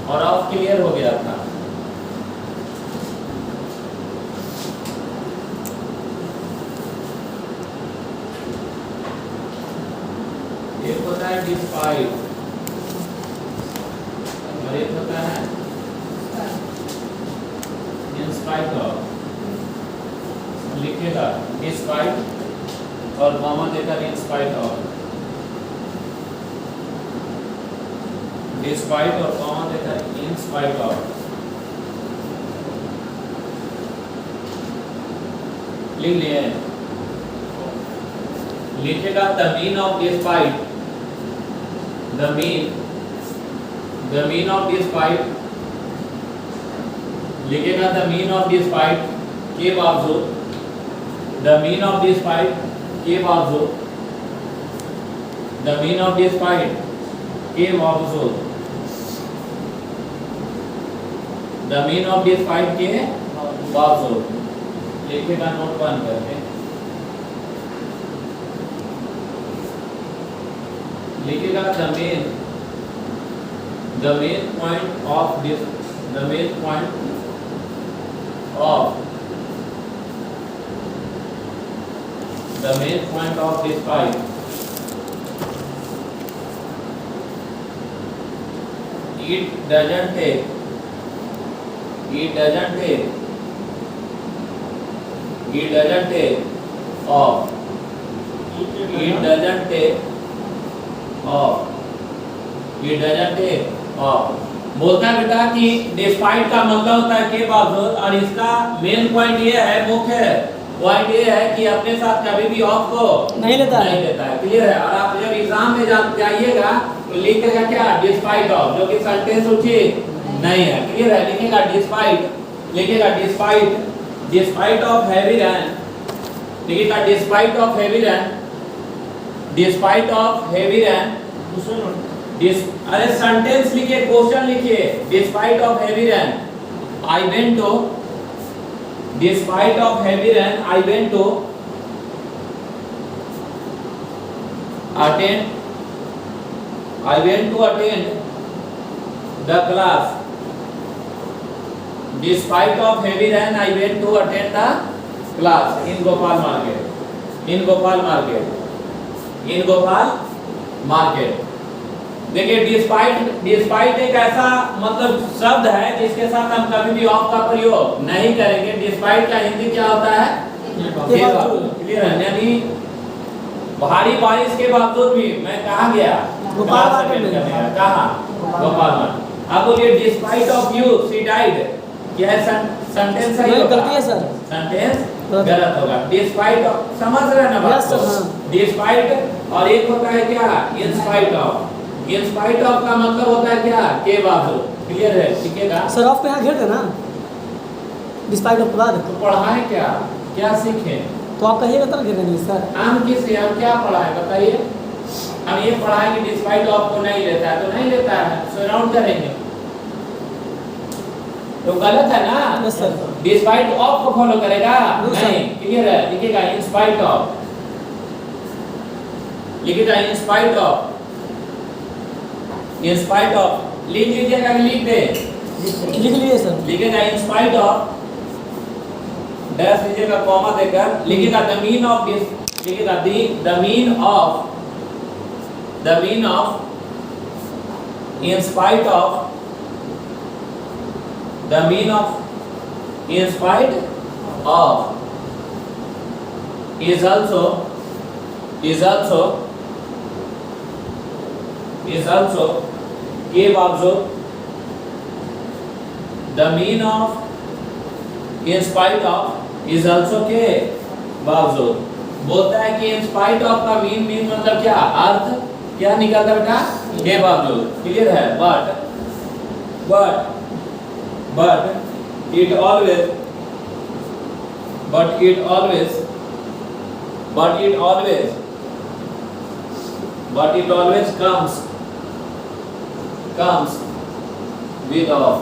और of clear हो गया था। एक होता है डिस्पाइट और एक होता है इन स्पाइट ऑफ। लिखेगा डिस्पाइट और कॉमा देकर इन स्पाइट ऑफ, डिस्पाइट और कॉमा देकर इन स्पाइट ऑफ। लिख लिए। लिखेगा the mean of despite, the mean of despite. लिखेगा द मीन ऑफ डिस्पाइट के बावजूद, द मीन ऑफ डिस्पाइट के बावजूद, द मीन ऑफ डिस्पाइट के बावजूद, द मीन ऑफ डिस्पाइट के बावजूद। लिखेगा नोट बंद करके। लिखेगा the main point of this, the main point of, the main point of this pipe it doesn't take off, बोलता है बेटा कि डिस्पाइट का मतलब होता है के बावजूद, और इसका मेन पॉइंट ये है, मुख्य पॉइंट ये है कि अपने साथ कभी भी ऑफ को नहीं लेता है। क्लियर है। और आप जब एग्जाम में जाइएगा तो लिखेगा क्या, डिस्पाइट ऑफ, जो कि सेंटेंस उचित नहीं है। क्लियर है। लिखेगा डिस्पाइट, लिखेगा despite, despite of heavy rain, लिखेगा despite of heavy rain, despite of heavy rain. अरे सेंटेंस लिखिए, क्वेश्चन लिखिए। Despite of heavy rain I went to, despite of heavy rain I went to attend the class. Despite of heavy rain I went to attend the class in Gopal market, in Gopal market, in Gopal market। देखिए despite एक ऐसा मतलब शब्द है जिसके साथ हम कभी भी ऑफ का प्रयोग नहीं करेंगे। डिस्पाइट का हिंदी क्या होता है, क्लियर है। यानी भारी बारिश के बावजूद भी मैं कहाँ गया, क्लास अटेंड करने गया। कहाँ, गोपाल में। अब बोलिए despite of you she died, क्या है सेंटेंस सही होगा, गलती है सर, सेंटेंस गलत होगा। डिस्पाइट ऑफ, समझ रहे हैं ना बात को। डिस्पाइट और एक होता है क्या, in spite of. In spite of का मतलब होता है क्या, के बावजूद। क्लियर है, सीखेगा सर। ऑफ पे यहाँ घेर देना, डिस्पाइट ऑफ बाद तो पढ़ाएं क्या, क्या सीखे तो आप कहिएगा तब घेर देंगे सर। हम क्या पढ़ाएं बताइए। हम ये पढ़ाएं कि डिस्पाइट ऑफ को नहीं लेता है तो नहीं लेता है, सराउंड करेंगे तो गलत है ना। Yes sir. डिस्पाइट ऑफ को फॉलो करेगा नहीं। क्लियर है। लिखिएगा इन स्पाइट ऑफ, लिखिएगा in spite of, in spite of. लिख लीजिएगा, लिख दे, लिख लिए सर। लिखिएगा इन स्पाइट ऑफ, डैश लीजिएगा कॉमा देकर। लिखिएगा द मीन ऑफ दिस, लिखिएगा the mean of, the mean of in spite of, the mean of in spite of is also के बावजूद, the mean of in spite of is also के बावजूद। बोलता है कि in spite of का mean मतलब क्या, अर्थ क्या निकलता है बेटा, के बावजूद। क्लियर है। but it always comes with off,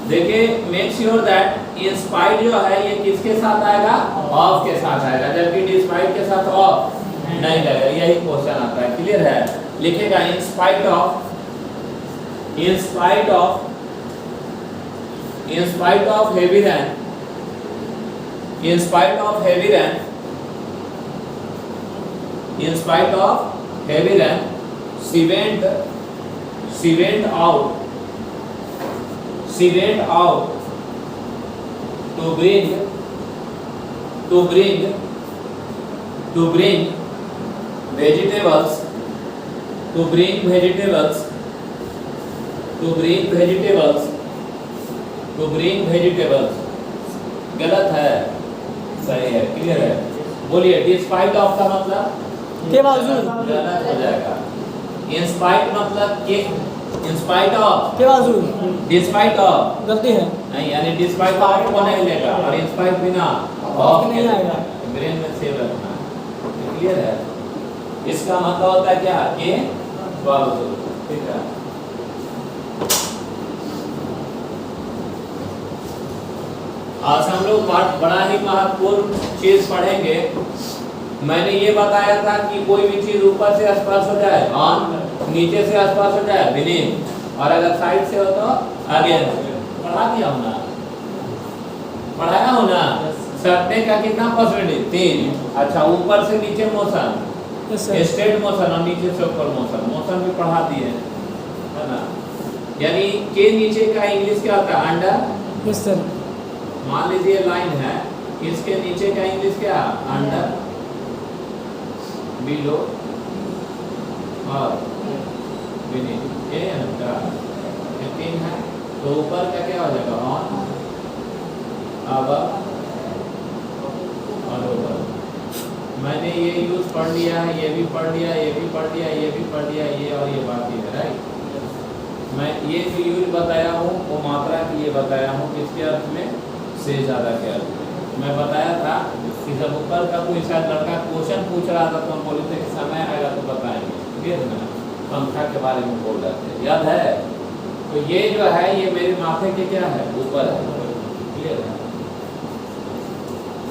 देखिए make sure that in spite जो है ये किसके साथ आएगा, ऑफ के साथ आएगा, जबकि डिस्पाइट के साथ ऑफ नहीं लगेगा। यही क्वेश्चन आता है। क्लियर है। लिखेगा in spite of heavy rain, in spite of heavy rain, she went out to bring vegetables गलत है, सही है, क्लियर है। बोलिए डिस्पाइट ऑफ का मतलब के बावजूद, गलत हो जाएगा। इंस्पाइट मतलब के, इंस्पाइट ऑफ के बावजूद, डिस्पाइट ऑफ गलती है नहीं, यानी डिस्पाइट ऑफ को नहीं लेगा और इंस्पाइट बिना ऑफ नहीं आएगा। ब्रेन में सेव रखना, क्लियर है। इसका मतलब होता है क्या, के बावजूद, ठीक है। आज हम लोग बड़ा ही महत्वपूर्ण चीज पढ़ेंगे। मैंने ये बताया था कि कोई भी चीज ऊपर से स्पर्श हो जाए ऑन, नीचे से स्पर्श हो जाए बीनीथ, और अगर साइड से हो तो अगेंस्ट। पढ़ा दिया हूं ना, पढ़ाया हूं ना। सटने का कितना परसेंटेज, 3। अच्छा, ऊपर से नीचे मोशन, स्ट्रेट मोशन, और नीचे से ऊपर मोशन भी पढ़ा दिए, है ना। यानी के नीचे का इंग्लिश क्या होता है, अंडर। Yes sir. मान लीजिए लाइन है, इसके नीचे का इंग्लिश क्या, अंडर, बिलो और बीनीथ। ये तीन है, तो ऊपर का क्या हो जाएगा, ऑन, अबव और ओवर। मैंने ये यूज पढ़ लिया है, ये भी पढ़ लिया, ये भी पढ़ लिया, ये भी पढ़ लिया, ये और ये बाकी है, राइट। मैं ये जो यूज बताया हूँ वो मात्रा की ये बताया हूँ, किसके अर्थ में, से ज़्यादा के अर्थ में। मैं बताया था कि जब ऊपर का कोई शायद लड़का क्वेश्चन पूछ रहा था तो हम बोले थे कि समय आएगा तो बताएंगे, ठीक है ना। पंखा के बारे में बोल रहे थे, याद है। तो ये जो है ये मेरे माथे के क्या है, ऊपर है, क्लियर है।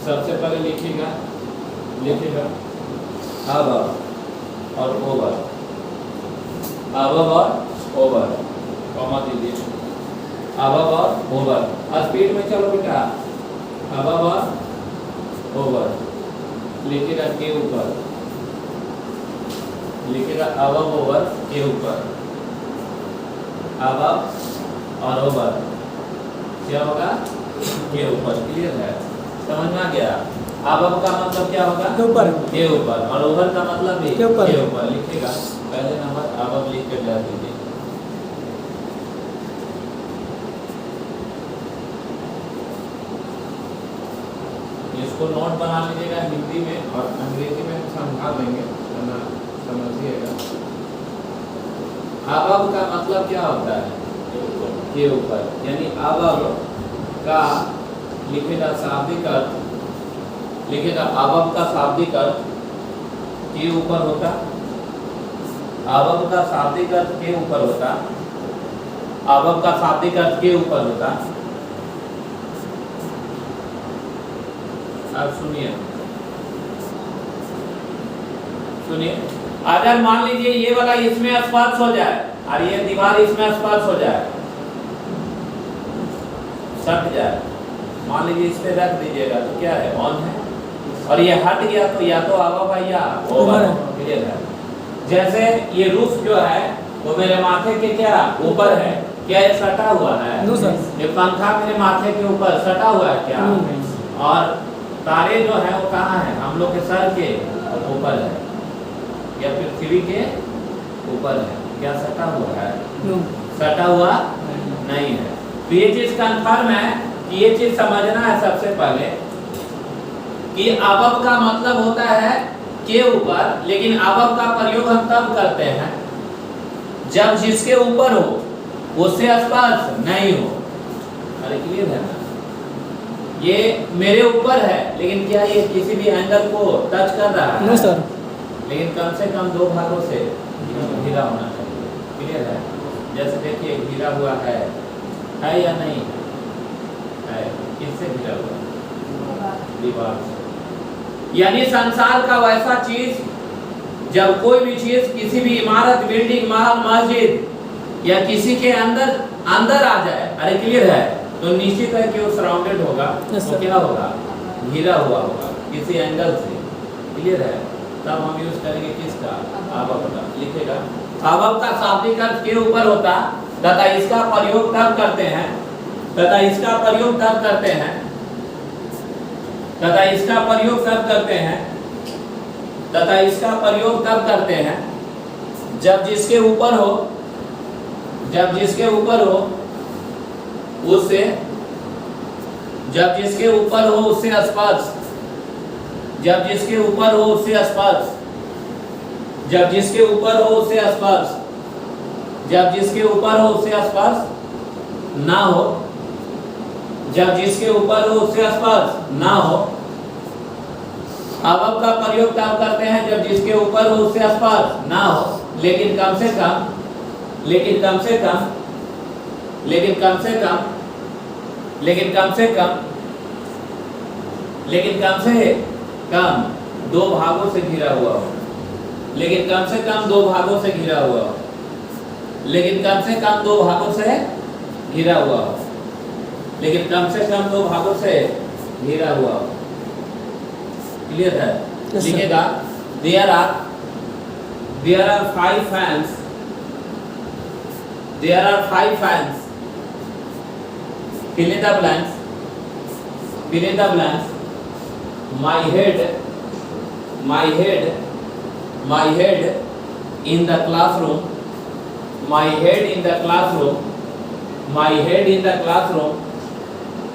सबसे पहले लिखिएगा अबव और ओवर, अबव और ओवर, कॉमा दीजिए, अबव और ओवर। स्पीड में चलो बेटा, अबव और ओवर लिखिएगा, के ऊपर लिखिएगा, अबव ओवर के ऊपर, अबव और ओवर क्या होगा, के ऊपर, क्लियर है, समझ में आ गया। अबव का मतलब क्या होगा, ऊपर, के ऊपर, और ओवर का मतलब भी के ऊपर। लिखिएगा पहले नंबर अबव लिख के डाल दीजिए। इसको नोट बना लीजिएगा हिंदी में, और अंग्रेजी में समझा देंगे, समझिएगा। अबव का मतलब क्या होता है, के ऊपर, यानी अबव का लिखेगा शाब्दिक अर्थ, लिखेगा अबव का शाब्दिक अर्थ के ऊपर होता, अबव का शाब्दिक अर्थ के ऊपर होता, अबव का शाब्दिक अर्थ के ऊपर होता। अब सुनिए, अगर मान लीजिए ये वाला इसमें स्पर्श हो जाए और ये दीवार इसमें स्पर्श हो जाए, सट जाए, मान लीजिए इस पे रख दीजिएगा तो क्या है, ऑन है, और ये हट गया तो या तो अबव है या ओवर है, क्लियर है। जैसे ये रूफ जो है वो मेरे माथे के क्या ऊपर है, क्या ये सटा हुआ है, नो सर। ये पंखा मेरे माथे के ऊपर सटा हुआ है क्या, और तारे जो है वो कहाँ है, हम लोग के सर के ऊपर है या पृथ्वी के ऊपर है, क्या सटा हुआ है, सटा हुआ नहीं है। तो ये चीज कंफर्म है कि ये चीज समझना है सबसे पहले कि अबव का मतलब होता है के ऊपर, लेकिन अबव का प्रयोग हम तब करते हैं जब जिसके ऊपर हो उससे स्पर्श नहीं हो। अरे क्लियर है ना, ये मेरे ऊपर है लेकिन क्या ये किसी भी एंगल को टच कर रहा है, नो सर, लेकिन कम से कम दो भागों से घिरा होना चाहिए, क्लियर है। जैसे देखिए घिरा हुआ है या नहीं है, किससे घिरा हुआ, दीवार से। यानी संसार का वैसा चीज जब कोई भी चीज किसी भी इमारत, बिल्डिंग, महल, मस्जिद या किसी के अंदर आ जाए, अरे क्लियर है, तो निश्चित है कि वो सराउंडेड होगा, वो क्या होगा, घिरा हुआ होगा किसी एंगल से, क्लियर है। तब हम यूज करेंगे किसका, अबव का। लिखेगा अबव का शाब्दिक अर्थ के ऊपर होता तथा इसका प्रयोग तब करते हैं, तथा इसका प्रयोग तब करते हैं, तथा इसका प्रयोग तब करते हैं, तथा इसका प्रयोग तब करते हैं जब जिसके ऊपर हो, जब जिसके ऊपर हो उससे, जब जिसके ऊपर हो उससे स्पर्श, जब जिसके ऊपर हो उससे स्पर्श, जब जिसके ऊपर हो उससे स्पर्श, जब जिसके ऊपर हो उससे स्पर्श ना हो, जब जिसके ऊपर हो उससे स्पर्श ना हो। अबव का प्रयोग तब करते हैं जब जिसके ऊपर हो उससे स्पर्श ना हो, लेकिन कम से कम, लेकिन कम से कम, लेकिन कम से कम, लेकिन कम से कम, लेकिन कम से कम दो भागों से घिरा हुआ हो, लेकिन कम से कम दो भागों से घिरा हुआ हो, लेकिन कम से कम दो भागों से घिरा हुआ हो, लेकिन कम से कम दो भागों से घिरा हुआ हो। क्लियर है? लिखेगा there are 5 fans, there are 5 fans, fill in the blanks, fill in the blanks, my head in the classroom, my head in the classroom, my head in the classroom,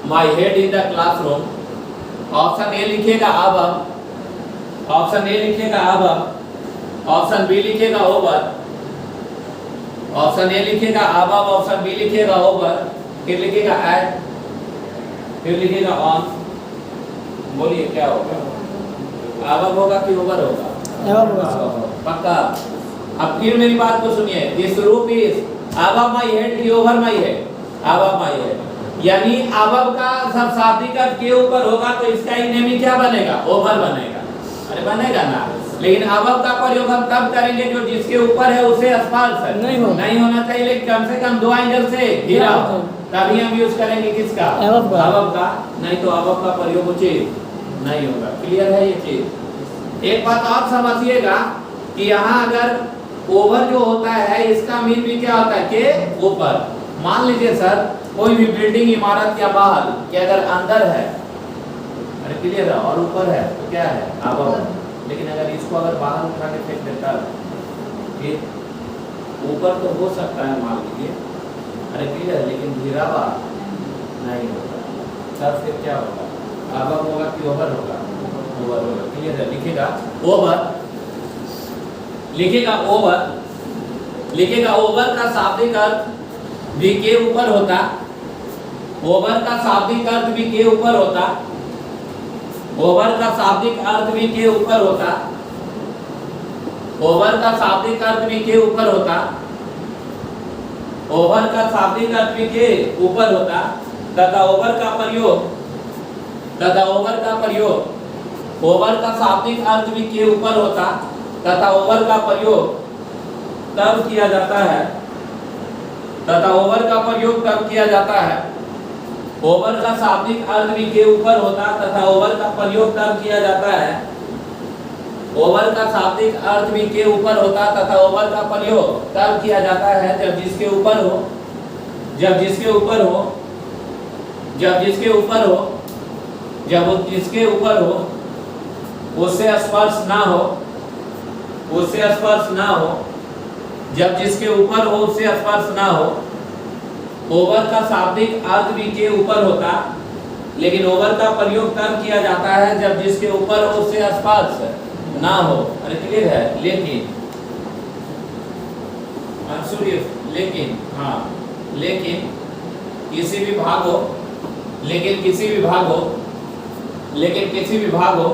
my head in the classroom। Option A लिखेगा above, option A लिखेगा above, option B लिखेगा over, option A लिखेगा above, option B लिखेगा over, फिर लिखेगा eight, फिर लिखेगा on. बोलिए क्या होगा, अबव होगा कि ओवर होगा? पक्का। अब फिर मेरी बात को सुनिए, दिस रूप इज अबव माय हेड कि over my head? Above my head. यानी अबव का सब शाब्दिक अर्थ के ऊपर होगा तो इसका इनेमी क्या बनेगा, ओवर बनेगा। अरे बनेगा ना, लेकिन अबव का प्रयोग हम तब करेंगे जो जिसके ऊपर है उसे स्पर्श है, नहीं होना चाहिए, लेकिन कम से कम दो एंगल से घिरा हो, तभी हम यूज करेंगे किसका, अबव का। नहीं तो अबव का प्रयोग उचित नहीं होगा। क्लियर है ये चीज? एक बात और समझिएगा कि यहाँ अगर ओवर जो होता है इसका मीन भी क्या होता है, के ऊपर। मान लीजिए सर कोई भी बिल्डिंग, इमारत या महल के अगर अंदर है, अरे क्लियर है, और ऊपर है तो क्या है, अबव। लेकिन अगर इसको अगर बाहर उठा के फेंक देता है, ऊपर तो हो सकता है मान लीजिए, अरे क्लियर है, लेकिन घिरा हुआ नहीं होगा, तब फिर क्या होगा, अबव होगा कि ओवर होगा, ओवर होगा। क्लियर है? लिखेगा ओवर, लिखेगा ओवर, लिखेगा ओवर का शाब्दिक अर्थ भी के ऊपर होता, ओवर का शाब्दिक अर्थ भी के ऊपर होता, ओवर का शाब्दिक अर्थ भी के ऊपर होता, ओवर का शाब्दिक अर्थ भी के ऊपर होता, ओवर का शाब्दिक अर्थ भी के ऊपर होता, तथा ओवर का प्रयोग, तथा ओवर का प्रयोग, ओवर का शाब्दिक अर्थ भी के ऊपर होता तथा ओवर का प्रयोग तब किया जाता है, तथा ओवर का प्रयोग तब किया जाता है, ओवर का शाब्दिक अर्थ भी के ऊपर होता तथा ओवर का प्रयोग तब किया जाता है, ओवर का शाब्दिक अर्थ भी के ऊपर होता तथा ओवर का प्रयोग तब किया जाता है जब जिसके ऊपर हो, जब जिसके ऊपर हो, जब जिसके ऊपर हो, जब जिसके ऊपर हो उससे स्पर्श ना हो, उससे स्पर्श ना हो, जब जिसके ऊपर हो उससे स्पर्श ना हो। ओवर का शाब्दिक अर्थ भी के ऊपर होता, लेकिन ओवर का प्रयोग तब किया जाता है जब जिसके ऊपर हो उससे स्पर्श ना हो। अरे क्लियर है? लेकिन लेकिन, हाँ, लेकिन किसी भी भाग हो, लेकिन किसी भी भाग हो, लेकिन किसी भी भाग हो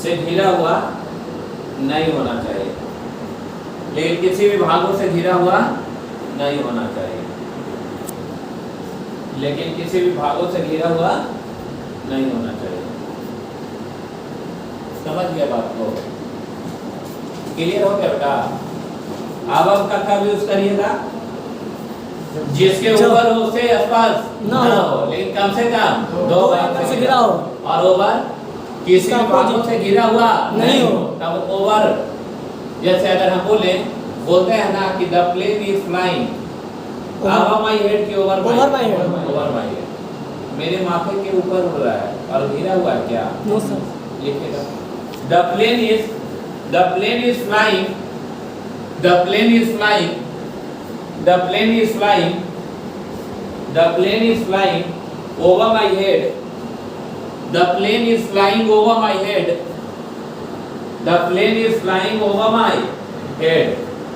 से घिरा हुआ नहीं होना चाहिए, लेकिन किसी भी भागों से घिरा हुआ नहीं होना चाहिए, लेकिन किसी भी भागों से घिरा हुआ नहीं होना चाहिए। समझ गया बात को? क्लियर हो गया बेटा? अब का कब यूज करिएगा? जिसके जब ऊपर हो उससे स्पर्श ना हो, लेकिन कम से कम दो दो भाग एंगल से घिरा हो, और ओवर किसी इसका भी भागों opposite से घिरा हुआ नहीं हो। तब ओवर। जैसे अगर हम बोलते हैं ना कि the plane is flying above my head की over Over my head। Over my head, मेरे माथे के ऊपर उड़ रहा है और घिरा हुआ है क्या? No sir. लिखिएगा the plane is flying, the plane is flying, the plane is flying, the plane is flying over my head, the plane is flying over my head, the plane is flying over my head.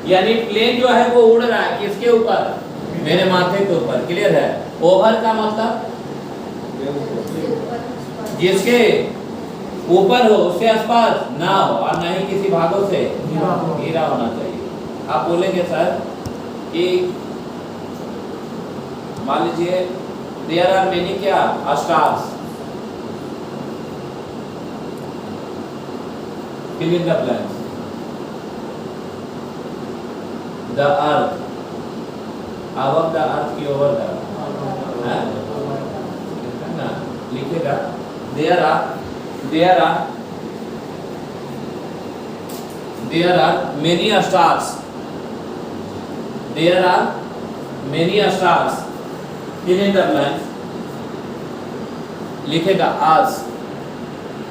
यानी plane जो है वो उड़ रहा है किसके ऊपर? मेरे माथे के ऊपर। क्लियर है? ओवर का मतलब जिसके ऊपर हो उससे आसपास ना हो और ना ही किसी भागों से घिरा होना चाहिए। आप बोलेंगे सर कि मान लीजिए देयर आर मेनी क्या stars, fill in the blanks, the earth, above the earth की over the है ना? लिखेगा there are many stars, there are many stars, fill in the blanks, लिखेगा as,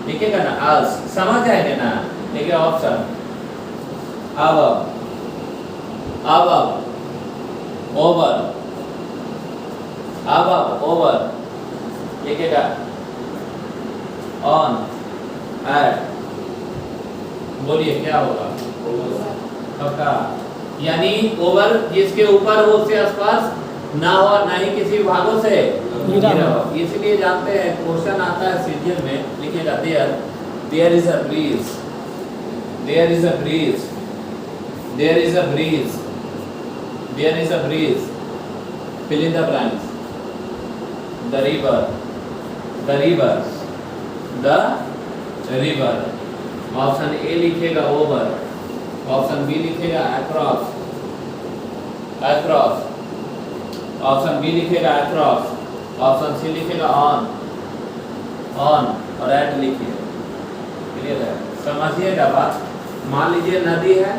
लिखेगा ना as, समझ जाएंगे ना? देखिए option above, over, above, over, लिखेगा on, at, बोलिए क्या होगा? सबका यानी ओवर जिसके ऊपर हो उससे आसपास ना हो ना ही किसी भागों से घिरा हो। इसलिए जानते हैं क्वेश्चन आता है सीरियल में, लिखिएगा there is a breeze, there is a breeze, there is a breeze, there is a breeze, fill in the blanks, the river, the river, the river. Option A लिखेगा ओवर, ऑप्शन बी लिखेगा across, across, option B लिखेगा across, option C लिखेगा on, on और at लिखिए। Clear है? समझिएगा बात। मान लीजिए नदी है,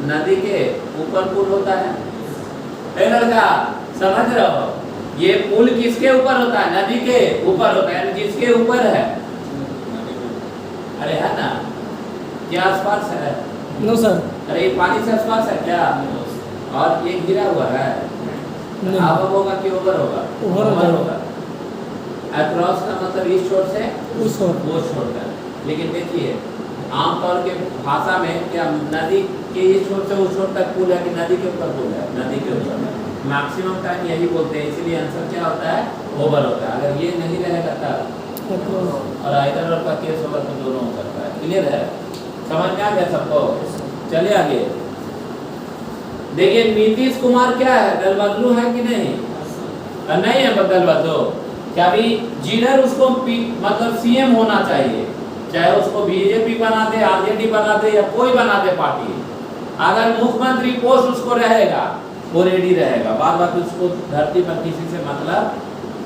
नदी के ऊपर पुल होता है। ए लड़का समझ रहे हो? ये पुल किसके ऊपर होता है? नदी के ऊपर होता है, यानी जिसके ऊपर है। अरे है ना? क्या आसपास है? No sir. अरे ये पानी से आसपास है क्या? और ये घिरा हुआ है। अब होगा कि ओवर होगा? ओवर होगा। अक्रॉस का मतलब इस छोर से उस छोर तक। लेकिन देखिए आमतौर के भाषा में क्या नदी के इस छोर से उस छोर तक पुल है कि नदी के ऊपर पुल है? नदी के ऊपर है। मैक्सिमम टाइम यही बोलते हैं, इसीलिए आंसर क्या होता है? ओवर होता है। अगर ये नहीं रहेगा तब और आइदर और का केस होगा तो दोनों हो सकता है। क्लियर है? समझ में आ गया सबको? चलिए आगे देखिए नीतीश कुमार क्या है? दल बदलू है कि नहीं? नहीं है दल बदलू। क्या भी जिधर उसको मतलब सीएम होना चाहिए, चाहे उसको बीजेपी बना दे, आरजेडी बना दे या कोई बना दे पार्टी, अगर मुख्यमंत्री पोस्ट उसको रहेगा वो रेडी रहेगा। बार बार उसको धरती पर किसी से मतलब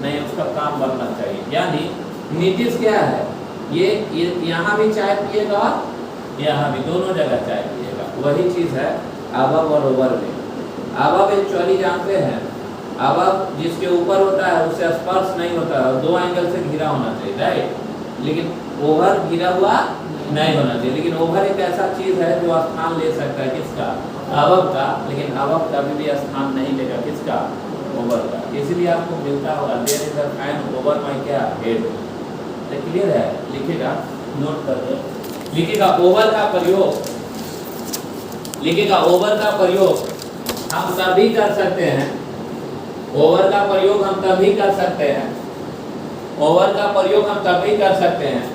नहीं, उसका काम बनना चाहिए। यानी नीतीश क्या है? ये यहाँ भी चाय पिएगा, यहाँ भी, दोनों जगह चाय पिएगा। वही चीज़ है अबव और ओवर में। अबव एक्चुअली जानते हैं, अबव जिसके ऊपर होता है उससे स्पर्श नहीं होता है, दो एंगल से घिरा होना चाहिए, राइट? लेकिन ओवर घिरा हुआ नहीं होना चाहिए। लेकिन ओवर एक ऐसा चीज़ है जो स्थान ले सकता है किसका? अबव का। लेकिन अबव कभी भी स्थान नहीं लेगा किसका? ओवर का। इसलिए आपको मिलता होगा there is a fan over my क्या हेड। क्लियर है? लिखिएगा, नोट कर दो। लिखिएगा ओवर का प्रयोग, लिखिएगा ओवर का प्रयोग हम तभी कर सकते हैं, ओवर का प्रयोग हम तभी कर सकते हैं, ओवर का प्रयोग हम तभी कर सकते हैं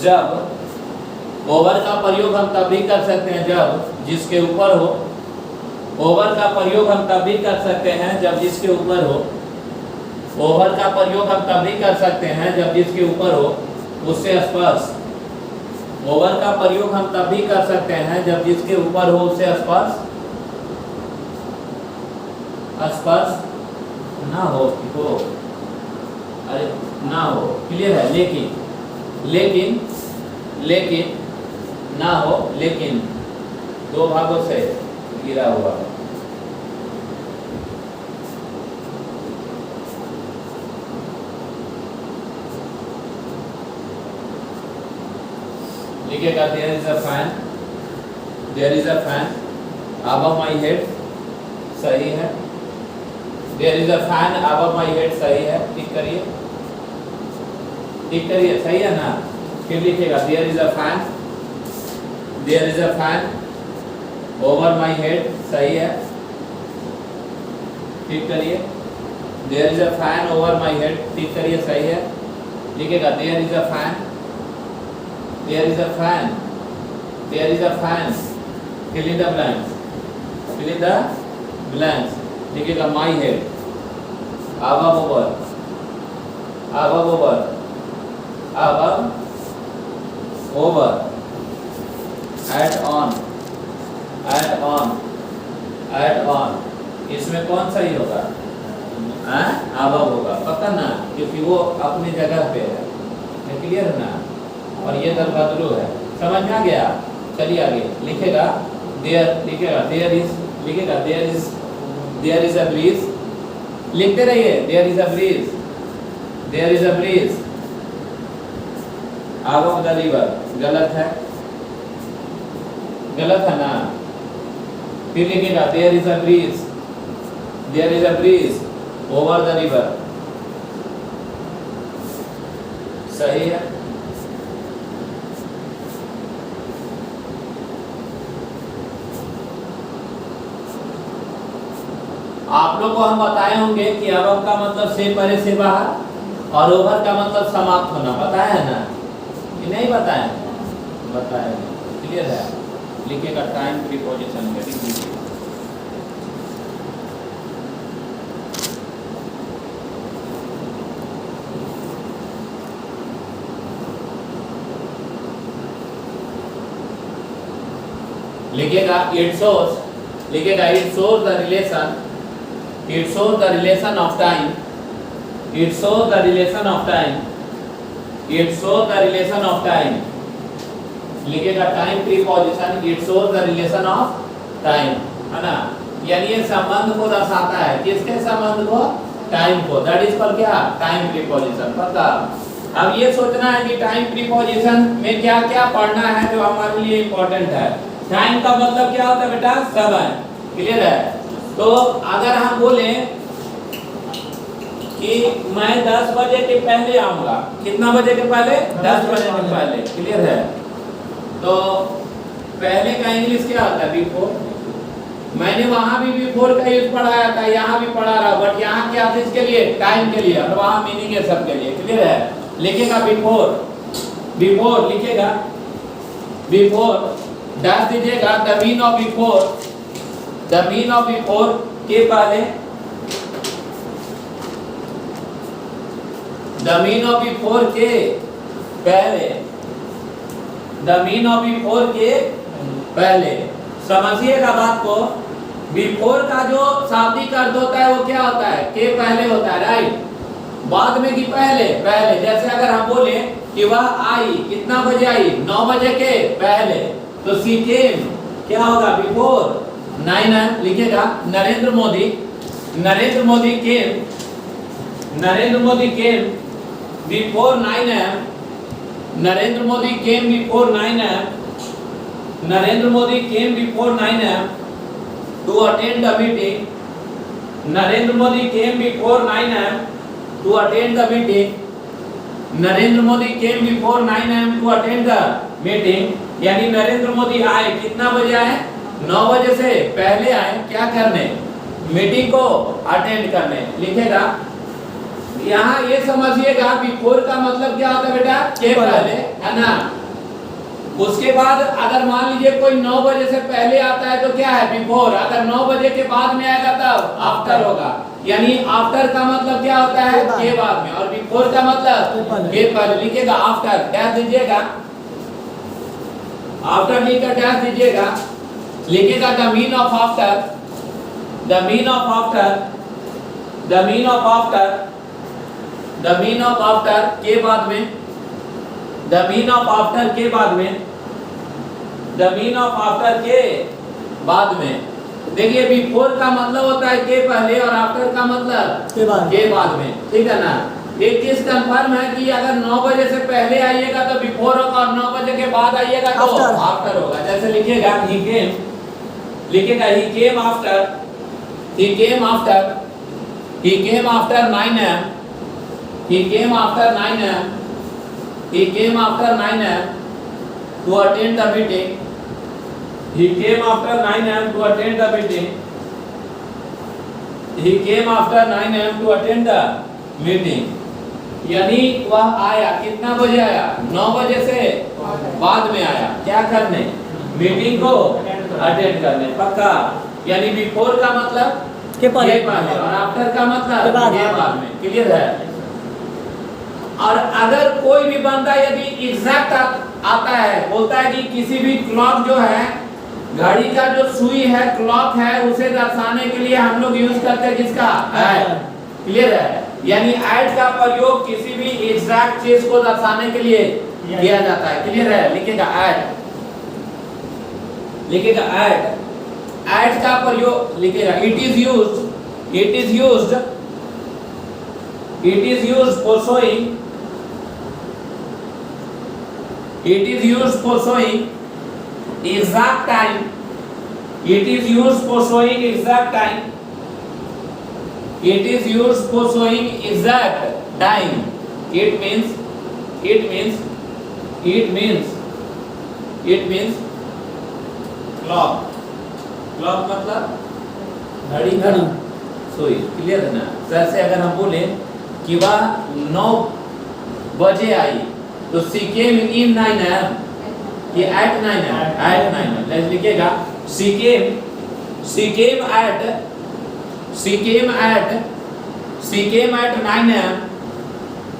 जब, ओवर का प्रयोग हम तभी कर सकते हैं जब जिसके ऊपर हो। ओवर का प्रयोग हम तभी कर सकते हैं जब जिसके ऊपर हो। ओवर का प्रयोग हम तभी कर सकते हैं जब जिसके ऊपर हो उससे स्पर्श, ओवर का प्रयोग हम तब भी कर सकते हैं जब जिसके ऊपर हो उससे स्पर्श ना हो, अरे ना हो, क्लियर है। लेकिन ना हो, लेकिन दो भागों से गिरा हुआ। लिखिएगा there is a fan above my head, सही है। There is a fan above my head, सही है। टिक करिए, सही है ना। फिर लिखिएगा there is a fan over my head, सही है। टिक करिए, there is a fan over my head, tick करिए, सही है। लिखिएगा there is a fan fill in the blanks, लिखिएगा my head above over at on, इसमें कौन सही होगा? above होगा, पता ना, क्योंकि वो अपनी जगह पे है। क्लियर ना। और ये दरबदलू है, समझ में आ गया। चलिए आगे लिखेगा देयर इज अ ब्रीज, लिखते रहिए there is a breeze above the river, गलत है ना। फिर लिखेगा there is a breeze over the river, सही है। आप लोग को हम बताए होंगे कि अबव का मतलब से परे से बाहर और ओवर का मतलब समाप्त होना, बताया है ना कि नहीं बताया? बताया। क्लियर है। लिखिएगा टाइम प्रीपोजिशन में, लिख दीजिए। लिखिएगा it shows the relation of time, लिखिएगा time preposition, it shows the relation of time, है ना। यानी ये संबंध को दर्शाता है, किसके संबंध को? टाइम को। दैट इज पर क्या? Time preposition. पता। अब ये सोचना है कि टाइम प्रीपोजिशन में क्या क्या पढ़ना है जो हमारे लिए इम्पोर्टेंट है। टाइम का मतलब क्या होता है बेटा? समय। क्लियर है। तो अगर हम बोले कि मैं 10 बजे के पहले आऊंगा, कितना बजे के पहले? 10 बजे के पहले। क्लियर है। तो पहले का इंग्लिश क्या होता है? बिफोर। मैंने वहां भी बिफोर का यूज पढ़ाया था, यहाँ भी पढ़ा रहा, बट यहाँ क्या था? इसके लिए टाइम के लिए, और वहां मीनिंग है सबके लिए। क्लियर है। लिखेगा बिफोर लिखेगा बिफोर, डैश दीजिएगा द मीन ऑफ बिफोर के पहले, द मीन ऑफ बिफोर के पहले। समझिएगा बात को। बिफोर का जो शाब्दिक अर्थ होता है वो क्या होता है? के पहले होता है, राइट। बाद में कि पहले? जैसे अगर हम बोले कि वह आई, कितना बजे आई? 9 बजे के पहले, तो सी केम क्या होगा? Before 9 am। लिखिएगा Narendra Modi came before 9 am, Narendra Modi came before 9 am to attend the meeting, Narendra Modi came before 9 am to attend the meeting, यानी नरेंद्र मोदी आए, कितना बजे आए? 9 बजे से पहले आए, क्या करने? मीटिंग को अटेंड करने। लिखेगा यहाँ ये समझिएगा बिफोर का मतलब क्या होता है बेटा? के पहले, है ना। उसके बाद अगर मान लीजिए कोई 9 बजे से पहले आता है तो क्या है? बिफोर। अगर 9 बजे के बाद में आएगा तब आफ्टर होगा। यानी आफ्टर का मतलब क्या होता है? के बाद में। और बिफोर का मतलब के पहले। लिखिएगा आफ्टर, क्या दीजिएगा आफ्टर लिखकर डैश दीजिएगा, लिखिएगा the mean of after, the mean of after, the mean of after, the mean of after के बाद में, द मीन ऑफ आफ्टर के बाद में, द मीन ऑफ आफ्टर के बाद में। देखिए बिफोर का मतलब होता है के पहले और आफ्टर का मतलब के बाद में, ठीक है ना। एक चीज कंफर्म है कि अगर 9 बजे से पहले आइएगा तो बिफोर होगा और 9 बजे के बाद आइएगा तो आफ्टर होगा। जैसे लिखिएगा ही केम, लिखिएगा he came after, he came after, he came after 9 am, he came after 9 am, he came after 9 am to attend the meeting, he came after 9 am to attend the meeting, he came after 9 am to attend the meeting। यानी वह आया, कितना बजे आया? 9 बजे से बाद में आया, क्या करने? मीटिंग को अटेंड करने। पक्का? यानी बिफोर का मतलब के पहले और आफ्टर का मतलब के बाद में। क्लियर है? और अगर कोई भी बंदा यदि एग्जैक्ट आता है, बोलता है कि किसी भी क्लॉक जो है, घड़ी का जो सुई है, क्लॉक है, उसे दर्शाने के लिए हम लोग यूज करते हैं किसका? ऐड। क्लियर है? यानी ऐड का प्रयोग किसी भी एग्जैक्ट चीज को दर्शाने के लिए किया जाता है। क्लियर है? लिखेगा ऐड, लिखेगा ऐड, ऐड का प्रयोग लिखेगा it is used, it is used, it is used for showing, it is used for showing exact time, it is used for showing exact time, it is used for showing exact time, it means, it means, it means, it means clock, clock मतलब घड़ी का सुई। Clear है ना? जैसे अगर हम बोले कि वह 9 बजे आई तो she came in 9 am, कि at 9 am, at 9 am। let's लिखेगा she came at, she came at 9 am,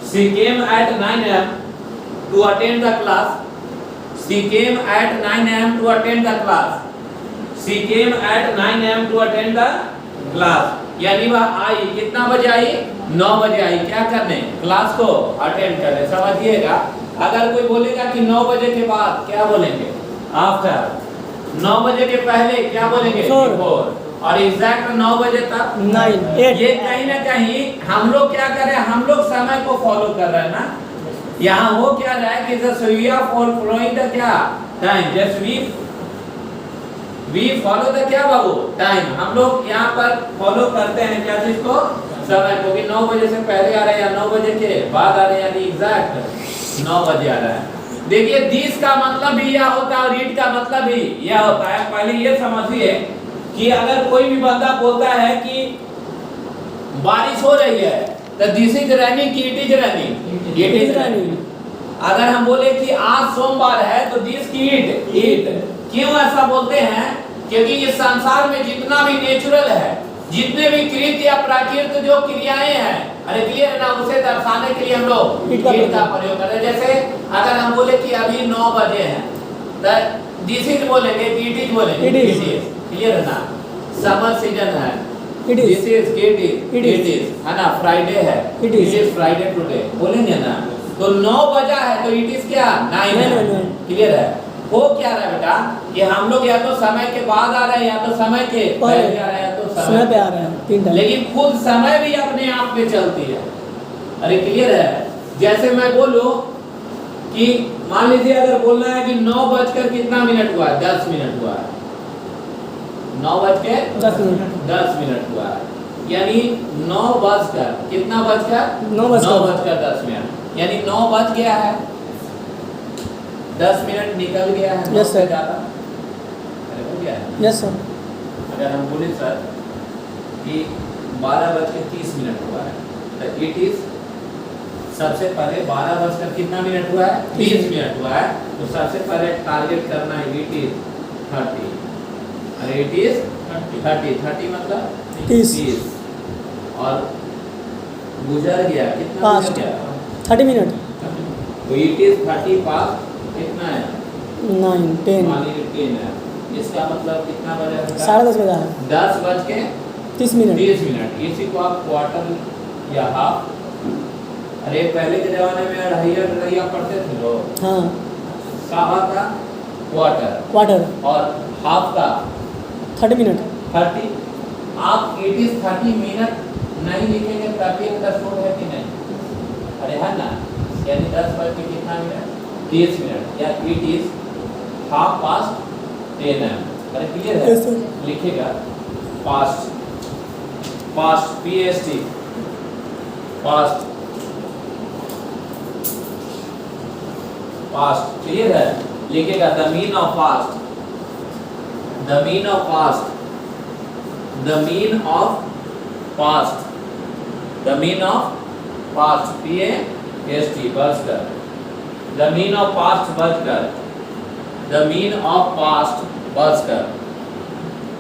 she came at 9 am to attend the class, she came at 9 am to attend the class, she came at 9 am to attend the class। यानी वह आई, कितना बजे आई? 9 बजे आई, क्या करने? Class को attend करने। समझिएगा? अगर कोई बोलेगा कि 9 बजे के बाद, क्या बोलेंगे? आफ्टर। 9 बजे के पहले क्या बोलेंगे? बिफोर। और एग्जैक्ट 9 बजे तक 9 8। ये कहीं ना कहीं हम लोग क्या कर रहे हैं? हम लोग समय को फॉलो कर रहे हैं ना। यहाँ हो क्या रहा है कि just we are following the क्या? Time. Just we follow the क्या बाबू? टाइम। हम लोग यहाँ पर फॉलो करते हैं क्या चीज को? समय को। कि 9 बजे से पहले आ रहे हैं या 9 बजे के बाद आ रहे हैं, यानी एग्जैक्ट 9 बजे आ रहा है। देखिए दिस का मतलब भी यह होता है और रीड का मतलब भी यह होता है। पहले ये समझिए कि अगर कोई भी बंदा बोलता है कि बारिश हो रही है तो दिस इज रनिंग की it is running? It is running. अगर हम बोले कि आज सोमवार है तो दिस की इट। क्यों ऐसा बोलते हैं? क्योंकि इस संसार में जितना भी नेचुरल है, जितने भी कृत या प्राकृत जो क्रियाएं हैं, अरे क्लियर है ना, उसे दर्शाने के लिए हम लोग इट का प्रयोग करते हैं। जैसे अगर हम बोले कि अभी 9 बजे हैं तो दिस इज बोलेंगे, इट इज बोलेंगे, इट इज। क्लियर है ना? समर सीजन है, दिस इज इट इज, है ना? फ्राइडे है, इट इज फ्राइडे टुडे बोलेंगे ना। तो 9 बजा है तो इट इज क्या? 9 है। क्लियर है? हो क्या रहा है बेटा कि हम लोग या तो समय के बाद आ रहे हैं या तो समय के पहले आ रहे हैं या तो समय पे आ रहे हैं, लेकिन खुद समय भी अपने आप पे चलती है। अरे क्लियर है? जैसे मैं बोलूं कि मान लीजिए अगर बोलना है कि 9 बजकर कितना मिनट हुआ है? 10 मिनट हुआ है। 9 बजकर 10 मिनट हुआ है, यानी 9 बजकर कितना बजकर? 9 बजकर 10 मिनट, यानी 9 बज गया है, 10 मिनट निकल गया है। Yes sir. अरे हो गया है। Yes sir. अगर हम बोले सर कि 12:30 हुआ है तो इट इज, सबसे पहले 12 कितना मिनट हुआ है? 30 मिनट हुआ है। तो सबसे पहले टारगेट करना है इट इज 30। अरे इट इज 30 मतलब 30। और गुजर गया कितना? गुजर गया 30 मिनट। तो इट इज 30 पास कितना है? 9, 10, मान लीजिए 10 है, इसका मतलब कितना बजा है? 10:30 बजा है, 10:30 30 मिनट। इसी को आप क्वार्टर या हाफ, अरे पहले के जमाने में अढ़ाइया पढ़ते थे लोग, हाँ, सवा का क्वार्टर और हाफ का 30 मिनट, 30। आप इट इज 30 मिनट नहीं लिखेंगे तभी का शोर है कि नहीं? अरे है ना, यानी 10 बज के कितना मिनट? 30 मिनट, या इट इज 10:30 AM। अरे क्लियर है? Yes, sir. लिखेगा पास्ट PST पास्ट, क्लियर है? लिखेगा the mean of past PAST बजकर, द मीन ऑफ पास्ट बजकर, द मीन ऑफ पास्ट बजकर,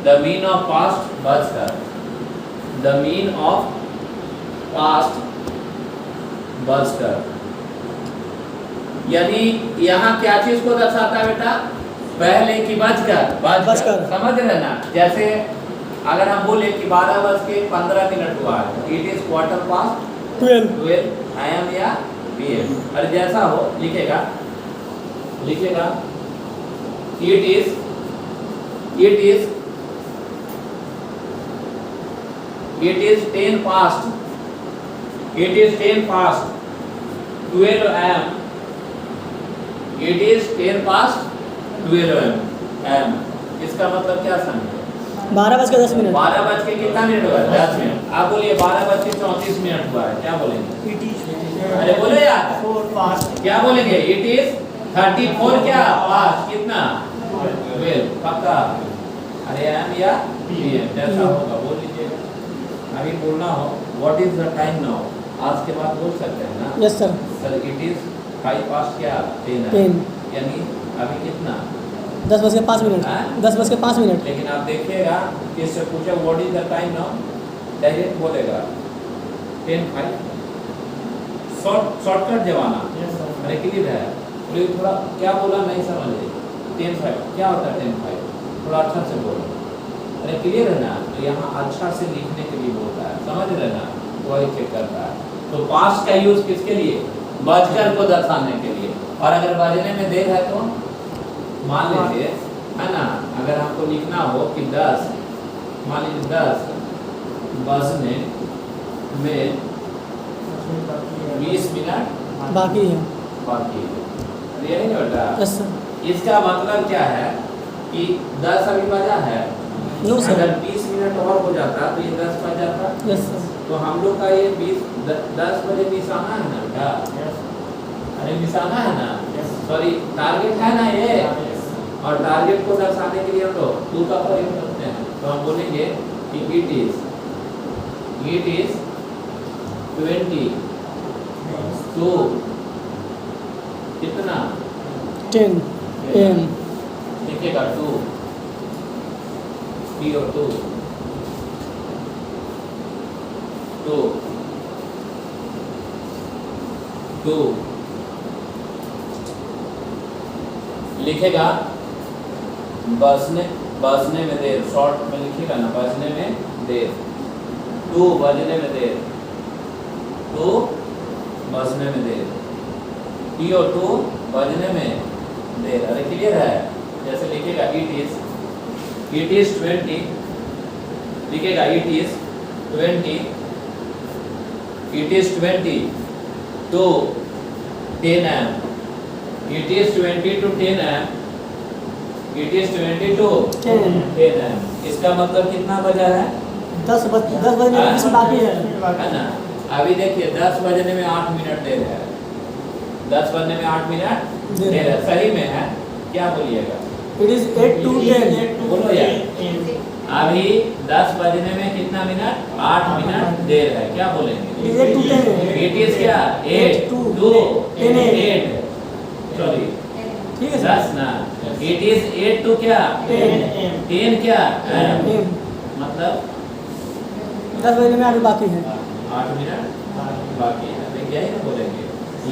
द मीन ऑफ पास्ट बजकर, द मीन ऑफ पास्ट बजकर। यानी यहाँ क्या चीज को दर्शाता है बेटा? पहले की बजकर, समझ रहे ना? जैसे अगर हम बोले कि 12:15 हुआ है, इट इज 12:15 AM या PM। अरे जैसा हो लिखेगा it is 10:12 AM। It is 10:12 AM। इसका मतलब क्या समझे? 12:10 मिनट, 12 बज के कितना मिनट हुआ है? 10 मिनट। आप बोलिए 12:34 हुआ है, क्या बोलेंगे? अरे बोले यार, क्या बोलेंगे? इट इज 34 क्या पास्ट, कितना? 12 पक्का। अरे AM या PM जैसा होगा बोल लीजिएगा। अभी बोलना हो what is the time now, आज के बाद बोल सकते हैं ना? Yes sir, sir it is 5 क्या 10 है, 10, यानी अभी कितना? 10:05 मिनट, हाँ? 10:05 मिनट, लेकिन आप देखिएगा कि इससे पूछे what is the time now, direct बोलेगा 10:05। शॉर्टकट जमाना। अरे क्लियर है? बोले थोड़ा क्या बोला नहीं समझे? 10:05 क्या होता है? 10:05 थोड़ा अच्छा से बोलो। अरे क्लियर है ना? तो यहाँ अच्छा से लिखने के लिए बोलता है, समझ रहे ना? वही चेक करता है। तो पास्ट का यूज किसके लिए? बजकर को दर्शाने के लिए। और अगर बजने में देर है तो मान लीजिए, है ना, अगर हमको लिखना हो कि 10, मान लीजिए 10 बजने में 20 मिनट बाकी है, बाकी है। यही ना बेटा? यस सर, इसका मतलब क्या है कि 10 अभी बजा है, नो सर, अगर 20 मिनट और हो जाता तो ये 10 बज जाता। यस सर, तो हम लोग का ये 10 बजे निशाना है ना बेटा? अरे निशाना है ना, सॉरी टारगेट है ना ये। और टारगेट को दर्शाने के लिए हम लोग टू का प्रयोग करते हैं। तो हम बोलेंगे कि इट इज 20 टू कितना 10 AM, लिखेगा 2 P और 2 लिखेगा बजने में देर, शॉर्ट में लिखेगा ना, बजने में देर, 2 बजने में देर, 2 बजने में देर, P और 2 बजने में देर। अरे क्लियर है? जैसे लिखेगा इट इज 20, लिखेगा it is 20 to 10 AM, it is 20 to 10 AM, it is 20 to 10 AM। इसका मतलब कितना बजा है? 10 बजने में 20 बाकी है ना? अभी देखिए 10 बजने में 8 मिनट देर है, 10 बजने में 8 मिनट देर है, सही में है? क्या बोलिएगा? इट इज 8 to 10, बोलो यार। अभी 10 बजने में कितना मिनट? 8 मिनट देर है, क्या बोलेंगे? It is 8 to 10, it is क्या? 8 to 2 10 8 सॉरी ठीक है 10 ना, इट इज 8 to क्या 10 क्या AM, मतलब 10 बजने में 8 बाकी है, 8 मिनट बाकी है। तो यही ना बोलेंगे,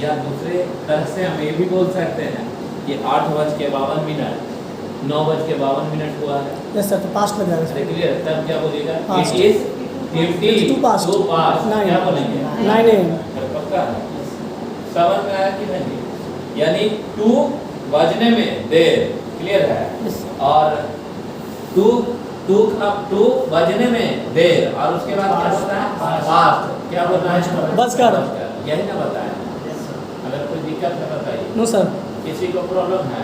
या दूसरे तरह से हम ये भी बोल सकते हैं ये 8:52, 9:52 हुआ है। यस सर, तो पास्ट लग जाएगा अरे क्लियर, तब क्या बोलेगा? Past. It is 52 past. Past. Nine. क्या बोलेंगे? 9 AM। अरे पक्का है, समझ में आया कि नहीं? यानी 2 बजने में देर, क्लियर है, Yes. और 2 बजने में देर, और उसके बाद क्या होता है? फास्ट। क्या बोलना है? बज कर। यही ना बताया। अगर कोई दिक्कत है बताइए। No sir. किसी को प्रॉब्लम है?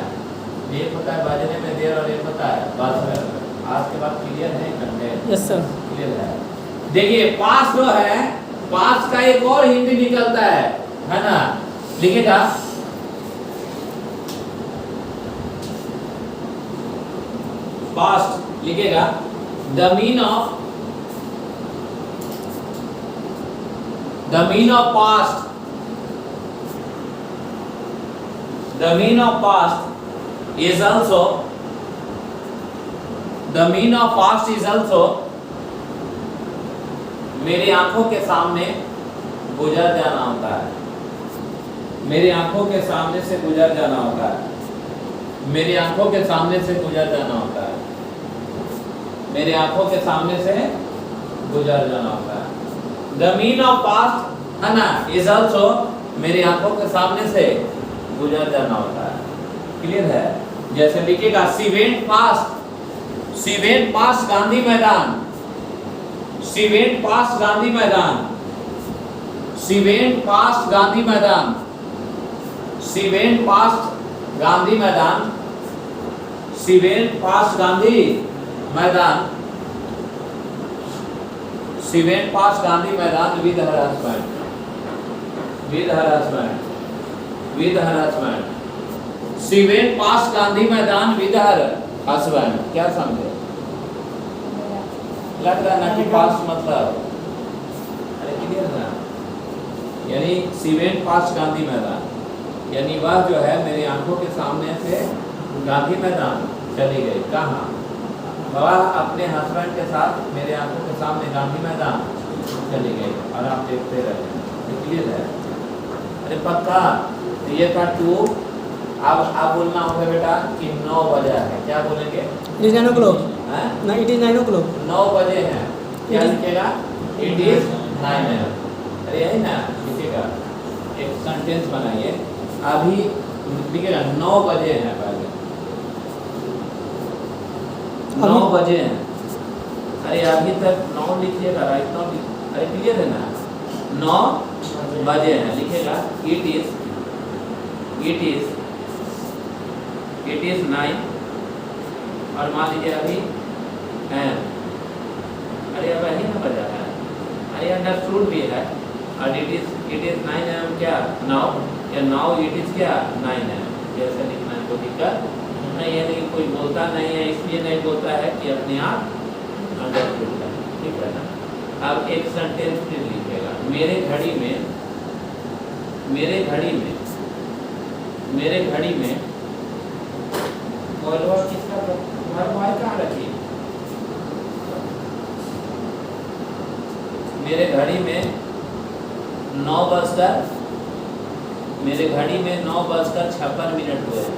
एक होता है बजने में देर और एक होता है बज कर। आज के बाद क्लियर है कंटेंट? Yes sir. क्लियर है। देखिए पास जो है, पास का एक और हिंदी निकलता है ना? लिखेगा पास्ट, लिखेगा the mean of past, the mean of past is also मेरी आंखों के सामने गुजर जाना होता है। मेरी आंखों के सामने से गुजर जाना होता है। मेरी आंखों के सामने से गुजर जाना होता है। मेरी आंखों के सामने से गुजर जाना होता है। द मीन ऑफ पास्ट है ना, इज ऑल्सो मेरी आंखों के सामने से गुजर जाना होता है। क्लियर है? जैसे लिखेगा सी वेंट पास्ट गांधी मैदान, सी वेंट पास्ट गांधी मैदान, सी वेंट पास्ट गांधी मैदान, सी वेंट पास्ट गांधी मैदान, सी वेंट पास्ट गांधी मैदान, सी वेंट पास्ट गांधी मैदान with harassment, with harassment, with harassment. She went past Gandhi मैदान विद हर हस्बैंड। क्या समझे? लग रहा ना कि पास्ट मतलब, अरे क्लियर ना? यानी शी वेंट पास्ट गांधी मैदान, यानी वह जो है मेरी आंखों के सामने से गांधी मैदान चली गई। कहाँ? वह अपने हस्बैंड के साथ मेरे आंखों के सामने गांधी मैदान चली गई, और आप देखते रहे। क्लियर है? अरे पक्का। ये था 2। अब बोलना होगा बेटा कि 9 बजा है। क्या बोलेंगे? It is 9 o'clock। हैं? ना, इट इज 9 o'clock। 9 बजे हैं। क्या It is- लिखेगा? It is 9 AM। अरे यही ना लिखेगा। एक सेंटेंस बनाइए। अभी लिखेगा 9 बजे हैं। पहले 9 बजे हैं। अरे अभी तक 9 लिखिएगा, राइट? 9 अरे क्लियर है ना? 9 बजे हैं लिखेगा। इट इज 9, और मान लीजिए अभी एम, अरे अब यही ना बजा है, अरे अंडरस्टूड भी है। और इट इज 9 AM क्या? नाउ, या नाउ इट इज क्या? 9 AM। जैसे लिखना है, कोई दिक्कत नहीं है, लेकिन कोई बोलता नहीं है, इसलिए नहीं बोलता है कि अपने आप अंडरस्टूड है। ठीक है ना? अब एक सेंटेंस फिर लिखेगा। मेरे घड़ी में बोलवा किसका घर भाई कहाँ रखी? मेरे घड़ी में 9:56 हुए हैं।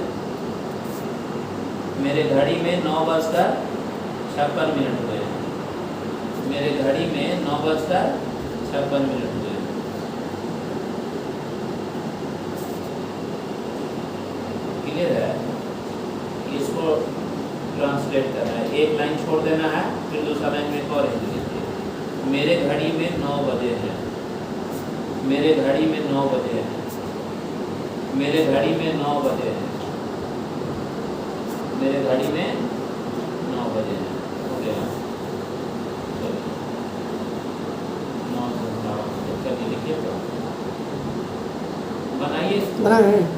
मेरे घड़ी में 9:56 हुए हैं। मेरे घड़ी में 9:56 हुए हैं। क्लियर है? इसको ट्रांसलेट करना है, एक लाइन छोड़ देना है, फिर दूसरा लाइन में और हिंदी लिखिए। मेरे घड़ी में 9 बजे हैं। मेरे घड़ी में 9 बजे हैं। मेरे घड़ी में 9 बजे हैं। मेरे घड़ी में 9 बजे हैं। हो गया? चलिए 9 से 9 चलिए लिखिए, तो बनाइए इसको। बना रहे हैं।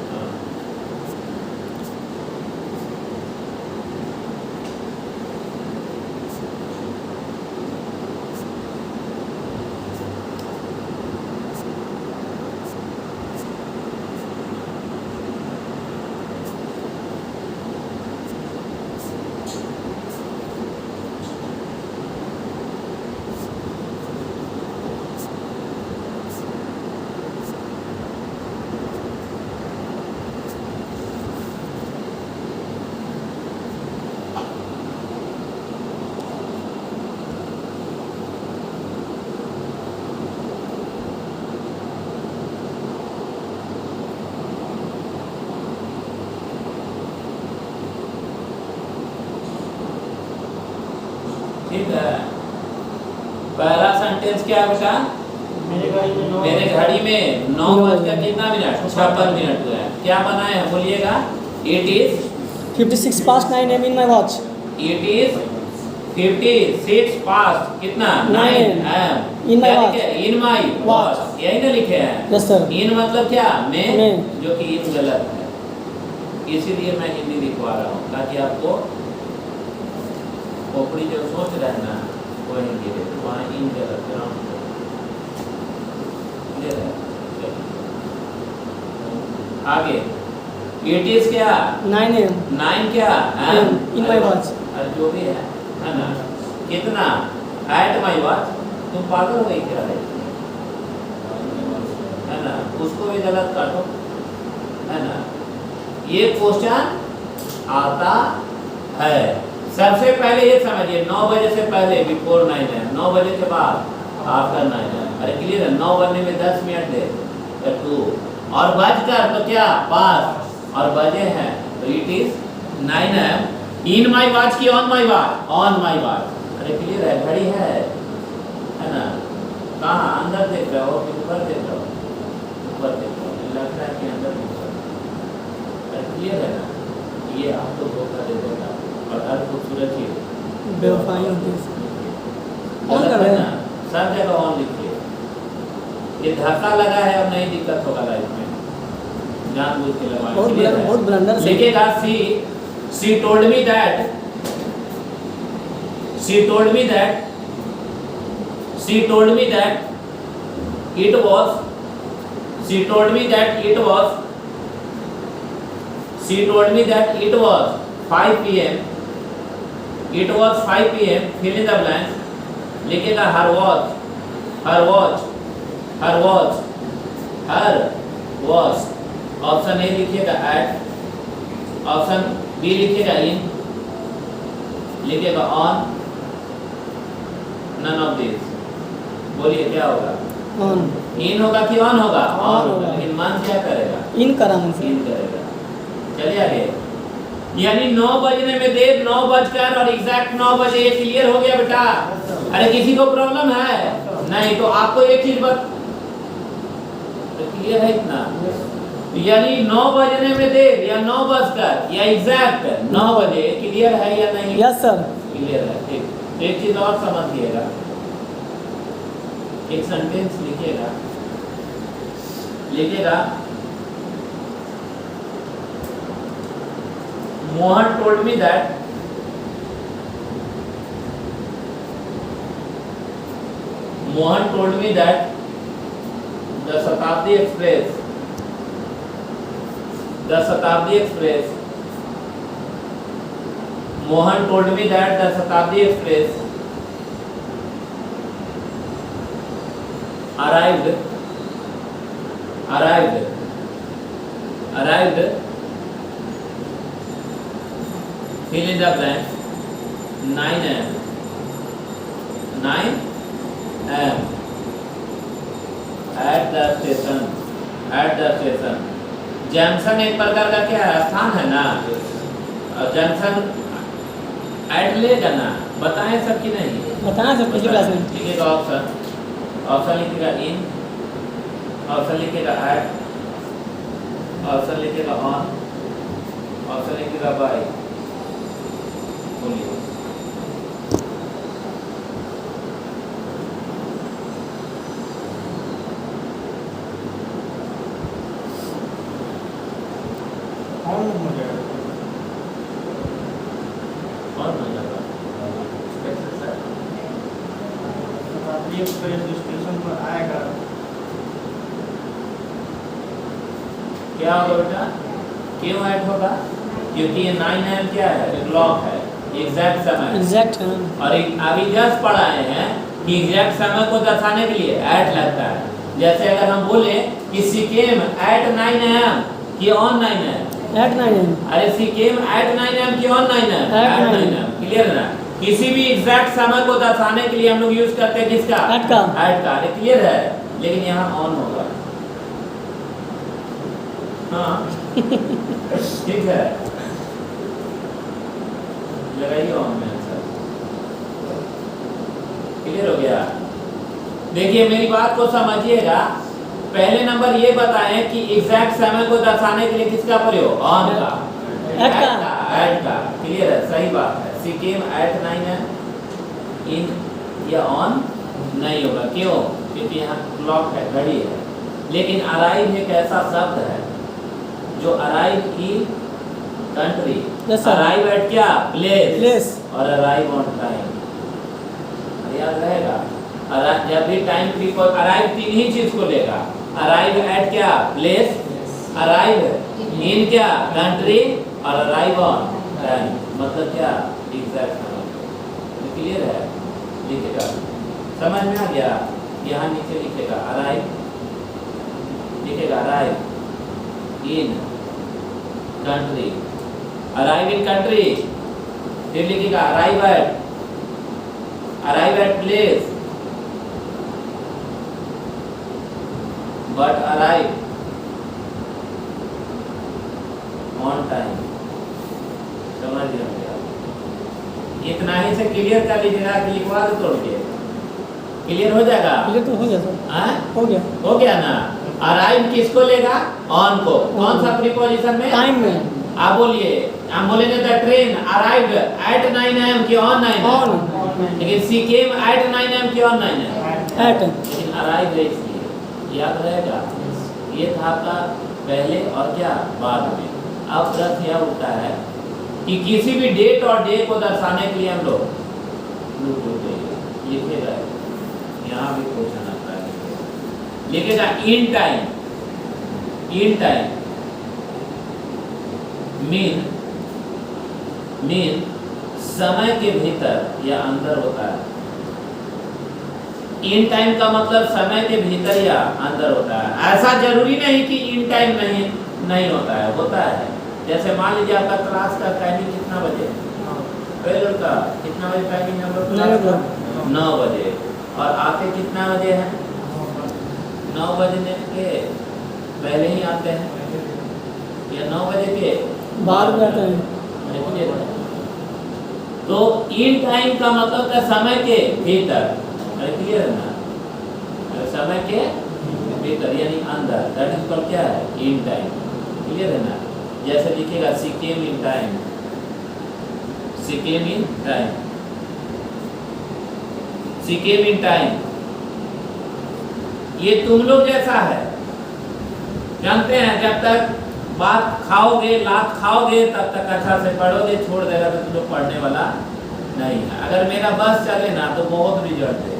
ठीक है। पहला सेंटेंस क्या है बेटा? मेरे घड़ी में 9 मेरे घड़ी में 9 बजकर कितना मिनट? 56 मिनट हुए हैं। क्या बनाए हैं बोलिएगा? It is 56 past 9 am in my watch. It is 56 past कितना? 9 am In my watch. In my watch, यही ना लिखे हैं। Yes sir. इन मतलब क्या? में, में। जो कि इन गलत है, इसीलिए मैं हिंदी लिखवा रहा हूँ ताकि आपको खोपड़ी जो सोच रहे हैं ना वो हिंदी है, तो वहाँ इन गलत है। क्लियर है? चलिए। आगे इट इज क्या? 9 am. 9 क्या? In my watch. और जो भी है ना, कितना? At my watch. तुम पागल हो गई क्या है ना? उसको भी गलत काटो, है ना? ये क्वेश्चन आता है। सबसे पहले ये समझिए 9 बजे से पहले बिफोर 9 है, 9 बजे के बाद आफ्टर 9 है। अरे क्लियर है? 9 बजने में 10 मिनट दे तो 2 और बजकर तो क्या? 5 और बजे हैं तो it is 9 am in my watch की on my watch? On my watch. अरे क्लियर है? घड़ी है ना? कहाँ? अंदर देख रहे हो कि ऊपर देख रहे हो? ऊपर देख रहे हो, लग रहा है कि अंदर देख रहे हो। अरे क्लियर है ना? ये आपको धोखा दे देगा और हर खूबसूरत चीज बेवफाई होती है। ऑन कर रहे हैं। सब जगह ऑन लिखिए। ये धक्का लगा है और नहीं दिक्कत होगा लाइफ में, जानबूझ के लगाएं। बहुत ब्लंडर से लिखेगा she told me that it was 5 p.m. It was 5 p.m. fill in the blank. लिखेगा her watch। ऑप्शन ए लिखिएगा at, ऑप्शन बी लिखिएगा इन, लिखिएगा ऑन, नन ऑफ दिस। बोलिए क्या होगा? ऑन। इन होगा कि ऑन होगा? ऑन होगा। लेकिन मन क्या करेगा? इन करा मुझे। इन करेगा। चलिए आगे। यानी 9 बजने में देर 9 बजकर और एग्जैक्ट 9 बजे। ये क्लियर हो गया बेटा? अरे किसी को प्रॉब्लम है? नहीं तो आपको एक चीज क्लियर है इतना? यानी 9 बजने में देर या 9 बजकर या एग्जैक्ट 9 बजे, क्लियर है या नहीं? Yes sir. क्लियर है। ठीक। एक चीज और समझिएगा, एक सेंटेंस लिखिएगा। Mohan told me that the Shatabdi Express Mohan told me that the Shatabdi Express arrived fill in the blank 9 am at the station। Junction एक प्रकार का क्या है? स्थान है ना। और जंक्शन ऐड लेगा ना, बताएं सब कि नहीं? बताना सर पिछली क्लास में। लिखिएगा ऑप्शन लिखिएगा इन, ऑप्शन लिखिएगा ऐड, ऑप्शन लिखिएगा ऑन, ऑप्शन लिखिएगा बाय। बोलिए। ऑन हो जाएगा। स्टेशन पर आएगा। क्या होगा बेटा? क्यों ऐड होगा? क्योंकि ये 9 am क्या है? क्लॉक है, एग्जैक्ट समय। एग्जैक्ट है। और अभी जस्ट पढ़ाए हैं कि एग्जैक्ट समय को दर्शाने के लिए ऐट लगता है। जैसे अगर हम बोले कि शी केम एट 9 am कि ऑन 9 am? At 9 am। अरे शी केम एट 9 am कि on 9 am? At 9 am। Clear ना? किसी भी एग्जैक्ट समय को दर्शाने के लिए हम लोग यूज करते हैं किसका? एट का। एट का। अरे क्लियर है? लेकिन यहाँ ऑन होगा। हाँ ठीक है, लगाइए ऑन में आंसर। क्लियर हो गया? देखिए मेरी बात को समझिएगा। पहले नंबर ये बताएं कि एग्जैक्ट समय को दर्शाने के लिए किसका प्रयोग? ऑन का, एट का। क्लियर है? सही बात है। शी केम एट 9 है, इन या ऑन नहीं होगा। क्यों? क्योंकि यहाँ क्लॉक है, घड़ी है। लेकिन अराइव एक ऐसा शब्द है जो अराइव की कंट्री, अराइव एट क्या? प्लेस, और अराइव ऑन टाइम। याद रहेगा? जब भी टाइम प्रीपोज, अराइव तीन ही चीज को लेगा। अराइव एट क्या? प्लेस, अराइव इन क्या? कंट्री, और अराइव ऑन टाइम। मतलब क्या? एग्जैक्ट समय। क्लियर है? लिखेगा, समझ में आ गया? यहाँ नीचे लिखेगा अराइव, लिखेगा arrive in country, arrive in country. फिर लिखेगा arrive at place, but arrive on time. समझ गया? इतना ही से क्लियर कर लीजिएगा कि लिखवा दो तोड़ के। क्लियर हो जाएगा? क्लियर तो हो गया सर, हो गया, हो गया ना? अराइव किसको लेगा? ऑन को। कौन सा प्रीपोजिशन में? टाइम में। आप बोलिए, हम बोलेंगे the train arrived at 9 AM की ऑन 9 ऑन, लेकिन शी केम एट 9 AM की ऑन 9 है एट, लेकिन अराइव है इसलिए। याद रहेगा? ये था आपका पहले और क्या बाद में। अब प्रश्न यह उठता है कि किसी भी डेट और डे को दर्शाने के लिए हम लोग लिखेगा, यहाँ भी क्वेश्चन आता है, लिखेगा in time. In time mean समय के भीतर या अंदर होता है। इन टाइम का मतलब समय के भीतर या अंदर होता है। ऐसा जरूरी नहीं कि इन टाइम नहीं होता है, होता है। जैसे मान लीजिए आपका क्लास का टाइमिंग कितना बजे? पहले का कितना बजे टाइमिंग है? 9 बजे। और आते कितना बजे हैं? 9 बजने के पहले ही आते हैं या 9 बजे के बाद में आते हैं। तो इन टाइम का मतलब है समय के भीतर। क्लियर है ना? समय के भीतर यानी अंदर, दैट इज कॉल्ड क्या है? In time. क्लियर है ना? जैसे लिखेगा she came in time, she came in time, she came in time. ये तुम लोग जैसा है, जानते हैं जब तक बात खाओगे, लात खाओगे, तब तक अच्छा से पढ़ोगे, छोड़ देगा तो तुम लोग पढ़ने वाला नहीं है। अगर मेरा बस चले ना तो बहुत रिजल्ट है।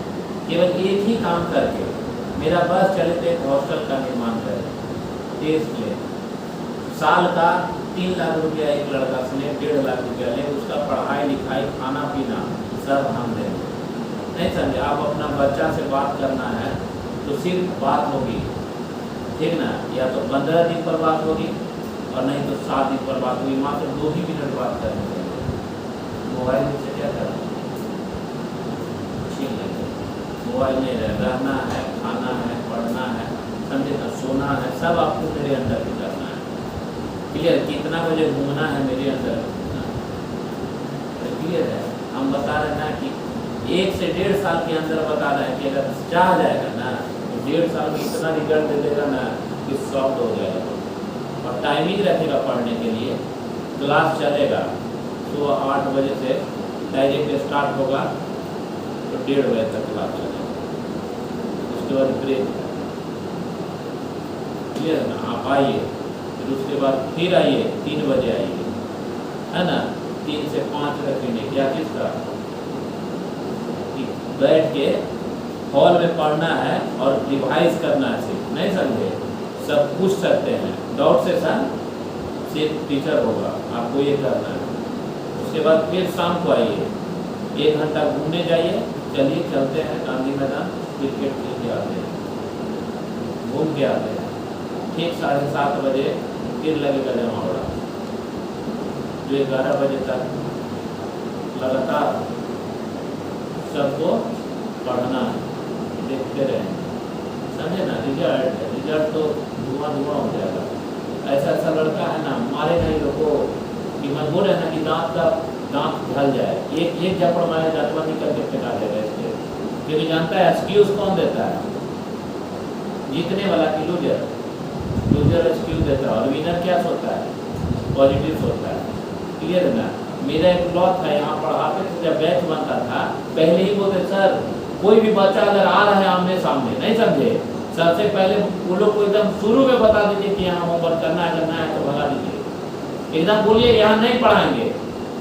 केवल एक ही काम करके मेरा बस चले तो एक हॉस्टल का निर्माण करें, टेस्ट ले, साल का 3 लाख रुपया एक लड़का से 1.5 लाख रुपया ले, उसका पढ़ाई लिखाई खाना पीना सब हम देंगे। नहीं समझे? आप अपना बच्चा से बात करना है तो सिर्फ बात होगी, ठीक ना? या तो 15 दिन पर बात होगी और नहीं तो 7 दिन पर बात होगी। मात्र 2 ही मिनट बात करने के लिए मोबाइल से क्या करना? छीन लेंगे। मोबाइल नहीं रहना है, खाना है, पढ़ना है, समझे ना? सोना है, सब आपको मेरे अंदर भी करना है। क्लियर? कितना बजे घूमना है मेरे अंदर घूमना है। क्लियर है? हम बता रहे हैं ना कि 1 से 1.5 साल के अंदर बता रहे हैं कि अगर चाह जाएगा ना तो 1.5 साल में इतना रिजल्ट दे देगा ना कि सॉफ्ट हो जाएगा। और टाइमिंग रखेगा पढ़ने के लिए। क्लास चलेगा सुबह 8 बजे से डायरेक्ट स्टार्ट होगा तो 1:30 बजे तक क्लास चलेगा, उसके बाद ब्रेक। क्लियर है ना? आप आइए, फिर उसके बाद फिर आइए, 3 बजे आइए, है ना? 3 से 5 रखेंगे। क्या किसका? बैठ के हॉल में पढ़ना है और रिवाइज करना है सिर्फ, नहीं समझे? सब पूछ सकते हैं, डाउट सेशन सिर्फ टीचर होगा, आपको ये करना है। उसके बाद फिर शाम को आइए, 1 घंटा घूमने जाइए। चलिए चलते हैं गांधी मैदान, क्रिकेट खेल के आते हैं, घूम के आते हैं। ठीक 7:30 बजे फिर लगेगा जमावड़ा, जो 11 बजे तक लगातार सबको पढ़ना है, देखते रहें, समझे ना? रिजल्ट तो धुआं हो जाएगा। ऐसा लड़का है ना, मारे नहीं लोग को कि मैं बोल रहे ना कि दांत ढल जाए, एक झपड़ मारे दांतवा निकल के फेंका देगा इसके। क्योंकि जानता है एक्सक्यूज कौन देता है, जीतने वाला की लूजर, लूजर एक्सक्यूज देता है और विनर क्या सोचता है, पॉजिटिव सोचता है। क्लियर है ना। मेरा एक लॉ था यहाँ पढ़ाते थे, जब बैच बनता था पहले ही बोलते सर कोई भी बच्चा अगर आ रहा है आमने सामने, नहीं समझे, सबसे पहले वो लोग को एकदम शुरू में बता दीजिए कि यहाँ होमवर्क करना है तो भगा दीजिए, एकदम बोलिए यहाँ नहीं पढ़ाएंगे।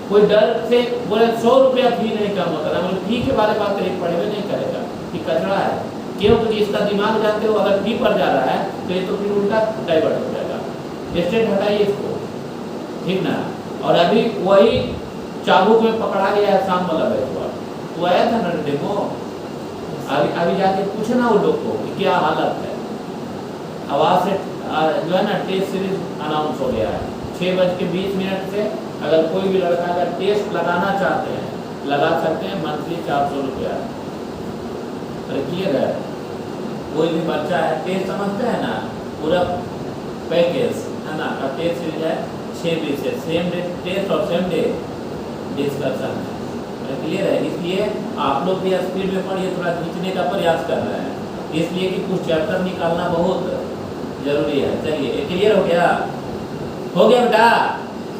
कोई डर से बोले 100 रुपया फी नहीं कम होता है, बोले फी के बारे में बात करें, पढ़े नहीं करेगा कि कचरा है। क्यों? क्योंकि इसका दिमाग जानते हो अगर फी पर जा रहा है तो ये तो फिर उल्टा डाइवर्ट हो जाएगा। स्टेट हटाइए इसको, ठीक ना। और अभी वही चाबुक में पकड़ा गया है शाम वाला बैच हुआ, तो आया था ना देखो, अभी जाके पूछना वो लोग को कि क्या हालत है। आवाज से जो है ना टेस्ट सीरीज अनाउंस हो गया है 6:20 से। अगर कोई भी लड़का अगर टेस्ट लगाना चाहते हैं लगा सकते हैं, मंथली 400 रुपया। अरे क्लियर है। कोई भी बच्चा है टेस्ट समझते हैं ना, पूरा पैकेज है ना का टेस्ट सीरीज है 6:20 से, सेम डे टेस्ट और सेम डे डिस्कशन है। क्लियर है। इसलिए आप लोग भी स्पीड में पढ़िए, थोड़ा खींचने का प्रयास कर रहे हैं, इसलिए कि कुछ चैप्टर निकालना बहुत जरूरी है। चलिए क्लियर हो गया, हो गया बेटा।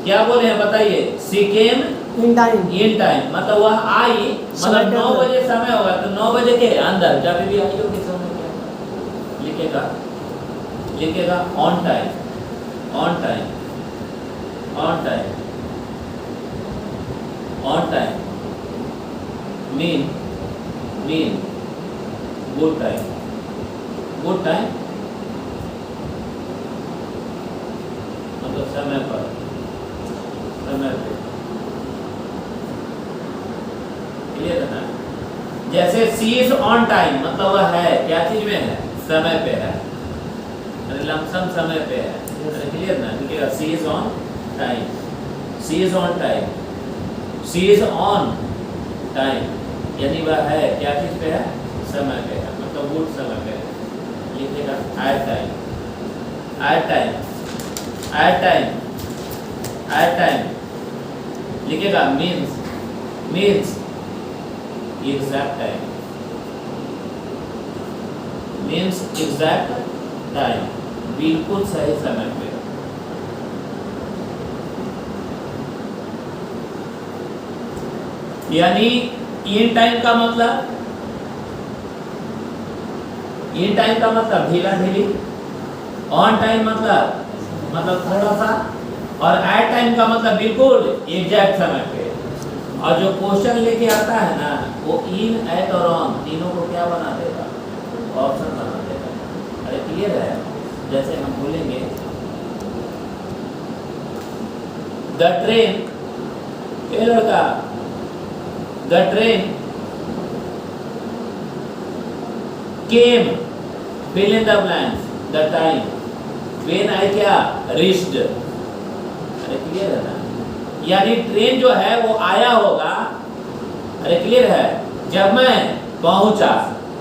क्या बोले हैं बताइए। सी came in time, in time मतलब वह आई, मतलब 9 बजे समय होगा तो 9 बजे के अंदर जब भी आई हो किस समय क्या लिखेगा, लिखेगा on time, on time, on time, on time mean good time, good time मतलब समय पर, समय पे। क्लियर है ना। जैसे सी इज ऑन टाइम मतलब वह है क्या चीज में है, समय पे है, लमसम समय पे है। क्लियर ना। लिखिएगा she is on time, she is on time, she is on time यानी वह है क्या चीज पे है, समय पे है, मतलब गुड समय पे है। लिखिएगा at time, at time, at time, at time. लिखिएगा means, means exact time, means exact time, बिल्कुल सही समय पे। यानी इन टाइम का मतलब, इन टाइम का मतलब ढीला ढीली, ऑन टाइम मतलब थोड़ा सा, और एट टाइम का मतलब बिल्कुल एग्जैक्ट समय पे। और जो क्वेश्चन लेके आता है ना वो इन, एट और ऑन तीनों को क्या बना देगा, ऑप्शन बना देगा। अरे क्लियर है। जैसे हम बोलेंगे द ट्रेन, ये लड़का the train came, fill in the blanks, the time when I क्या reached। अरे क्लियर है ना। यानी ट्रेन जो है वो आया होगा, अरे क्लियर है, जब मैं पहुंचा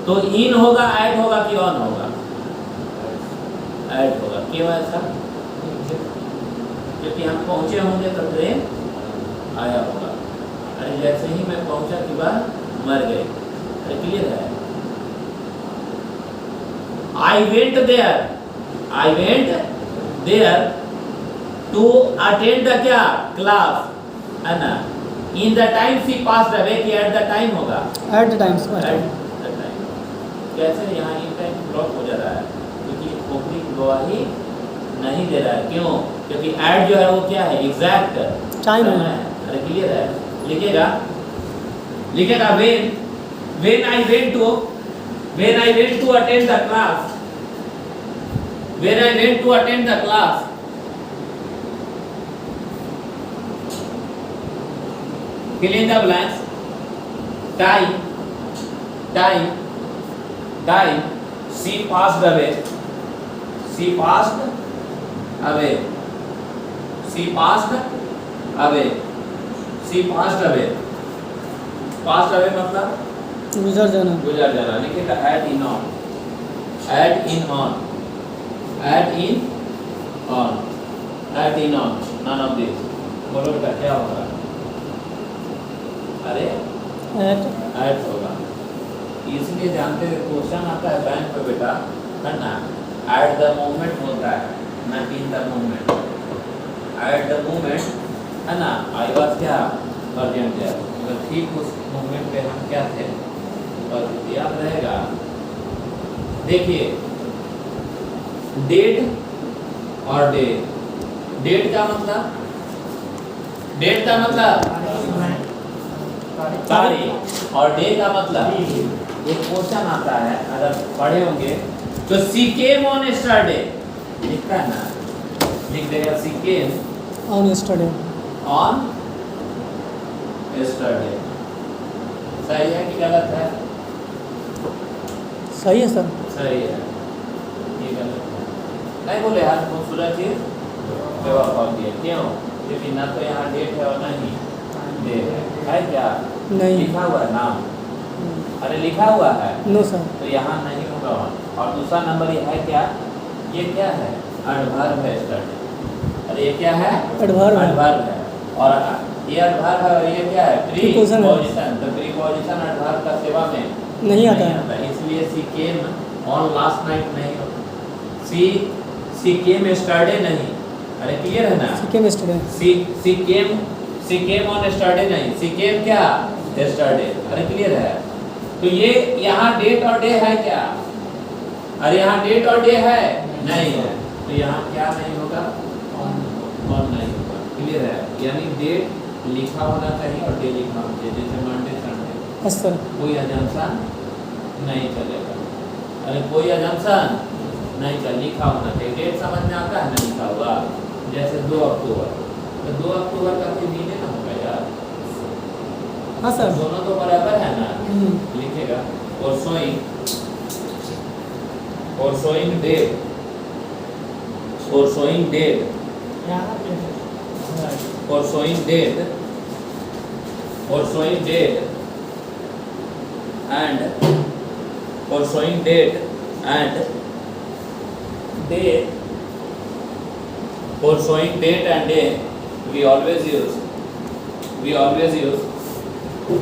तो इन होगा, ऐड होगा कि ऑन होगा, ऐड होगा। क्यों ऐसा? क्योंकि हम पहुंचे होंगे तो ट्रेन आया होगा। अरे जैसे ही मैं पहुंचा के बाद मर गई। अरे क्लियर है। I went there, I went there to attend the क्या class, है ना। In the time she passed away कि at the time होगा, at the time, at the time। कैसे यहाँ in time ब्लॉक हो जा रहा है क्योंकि खोपड़ी की गवाही नहीं दे रहा है। क्यों? क्योंकि at जो है वो क्या है, एग्जैक्ट टाइम है। अरे क्लियर है। लिखेगा, लिखेगा when I went to, when I went to attend the class, when I went to attend the class, fill in the blanks, time, time, time, she passed away, she passed away, she passed away, she passed away, passed away मतलब गुजर जाना, गुजर जाना। लिखेगा at in on, at in on, at in on, at in on, none of this. बोलो बेटा क्या होगा? अरे एट एड होगा, इसलिए जानते हैं क्वेश्चन आता है बैंक पे बेटा, है ना, एट द मोमेंट होता है ना, in the moment, at the moment, है ना, आई वाज क्या अर्जेंट है, तो ठीक उस मोमेंट पे हम क्या थे, और याद रहेगा। देखिए डेट और डे, डेट का मतलब, डेट का मतलब तारीख, और डे का मतलब, एक क्वेश्चन आता है अगर पढ़े होंगे तो सी केम ऑन यस्टरडे लिखता है ना, लिख देगा she came on yesterday. On yesterday, सही है कि गलत है? सही है सर। सही है, ये गलत है। नहीं बोले यार, खूबसूरत चीज जवाब कौन दिया, क्यों? क्योंकि ना तो यहाँ डेट है और ना ही डे है क्या? नहीं। लिखा हुआ है नाम, अरे लिखा हुआ है, नो सर। तो यहाँ नहीं होगा। और दूसरा नंबर ये है क्या, ये क्या है, एडवर्ब है स्टार्ट, अरे ये क्या है, एडवर्ब है। एडवर्ब है, और ये एडवर्ब है, और ये क्या है, प्रीपोजिशन है। प्रीपोजिशन। तो प्रीपोजिशन एडवर्ब का सेवा में नहीं आता है। इसलिए सी केम ऑन लास्ट नाइट नहीं होगा, सी केम यस्टरडे नहीं, अरे क्लियर है ना, she came yesterday. She came on yesterday नहीं, सी केम क्या यस्टरडे, अरे क्लियर है। तो ये यहाँ डेट और डे है क्या, अरे यहाँ डेट और डे है नहीं है, तो यहाँ क्या नहीं होगा, ऑन नहीं होगा, क्लियर है। यानी डेट लिखा होना चाहिए और डे लिखा होना चाहिए, जैसे मंडे संडे, यस सर। कोई अजम्पशन नहीं चलेगा, अरे कोई अजम्पशन नहीं चल, लिखा होना चाहिए। डेट समझ में आता है ना, लिखा हुआ, जैसे 2 अक्टूबर, तो 2 अक्टूबर का कोई मीनिंग ना होगा यार, हाँ सर। दोनों तो बराबर है ना, लिखेगा। और शोइंग डेट, और शोइंग डेट, और शोइंग डेट, और शोइंग डेट एंड, और showing date and day, for showing date and day we always use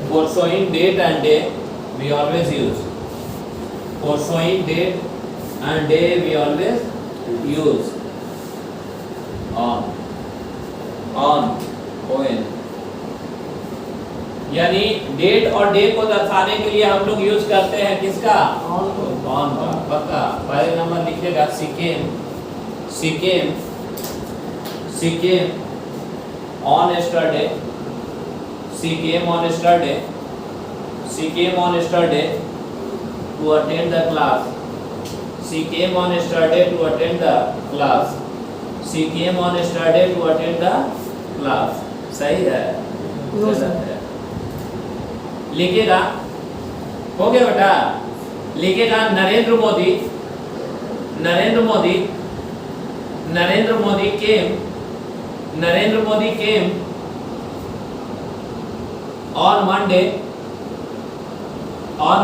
for showing date and day we always use, for showing date and day we always use on when, यानी date और day को दर्शाने के लिए हम लोग use करते हैं किसका, ऑन का। पक्का पहले नंबर लिखिएगा, She came on yesterday. She came on yesterday. She came on yesterday to attend the class. She came on yesterday to attend the class. She came on yesterday to attend the class. सही है? गलत है। लिखेगा, हो गया बेटा? लिखेगा Narendra Modi came on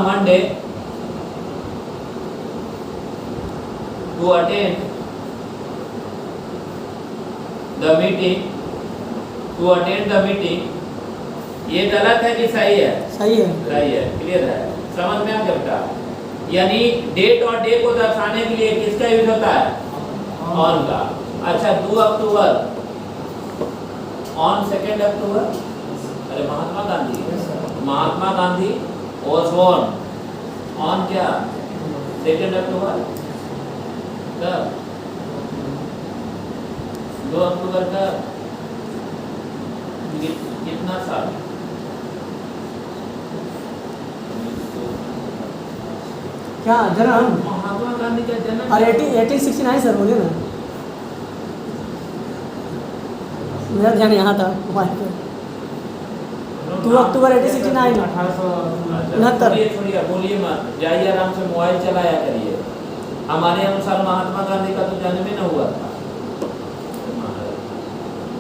Monday to attend the meeting, ये गलत है कि सही है? सही है। सही है, क्लियर है, समझ में आ गया बेटा? यानी डेट और डे को दर्शाने के लिए किसका यूज होता है, ऑन का। अच्छा 2 अक्टूबर, ऑन 2 अक्टूबर, अरे Mahatma Gandhi was born on क्या, 2 अक्टूबर, कब, 2 अक्टूबर का कितना साल, क्या जन्म, महात्मा गांधी का जन्म, और 1869 सर, बोलिए ना, मेरा ध्यान यहाँ था मोबाइल पे। 2 अक्टूबर 1869। 1869। छोड़िए बोलिए मत, जाइए आराम से मोबाइल चलाया करिए। हमारे अनुसार महात्मा गांधी का तो जन्म ही न हुआ था।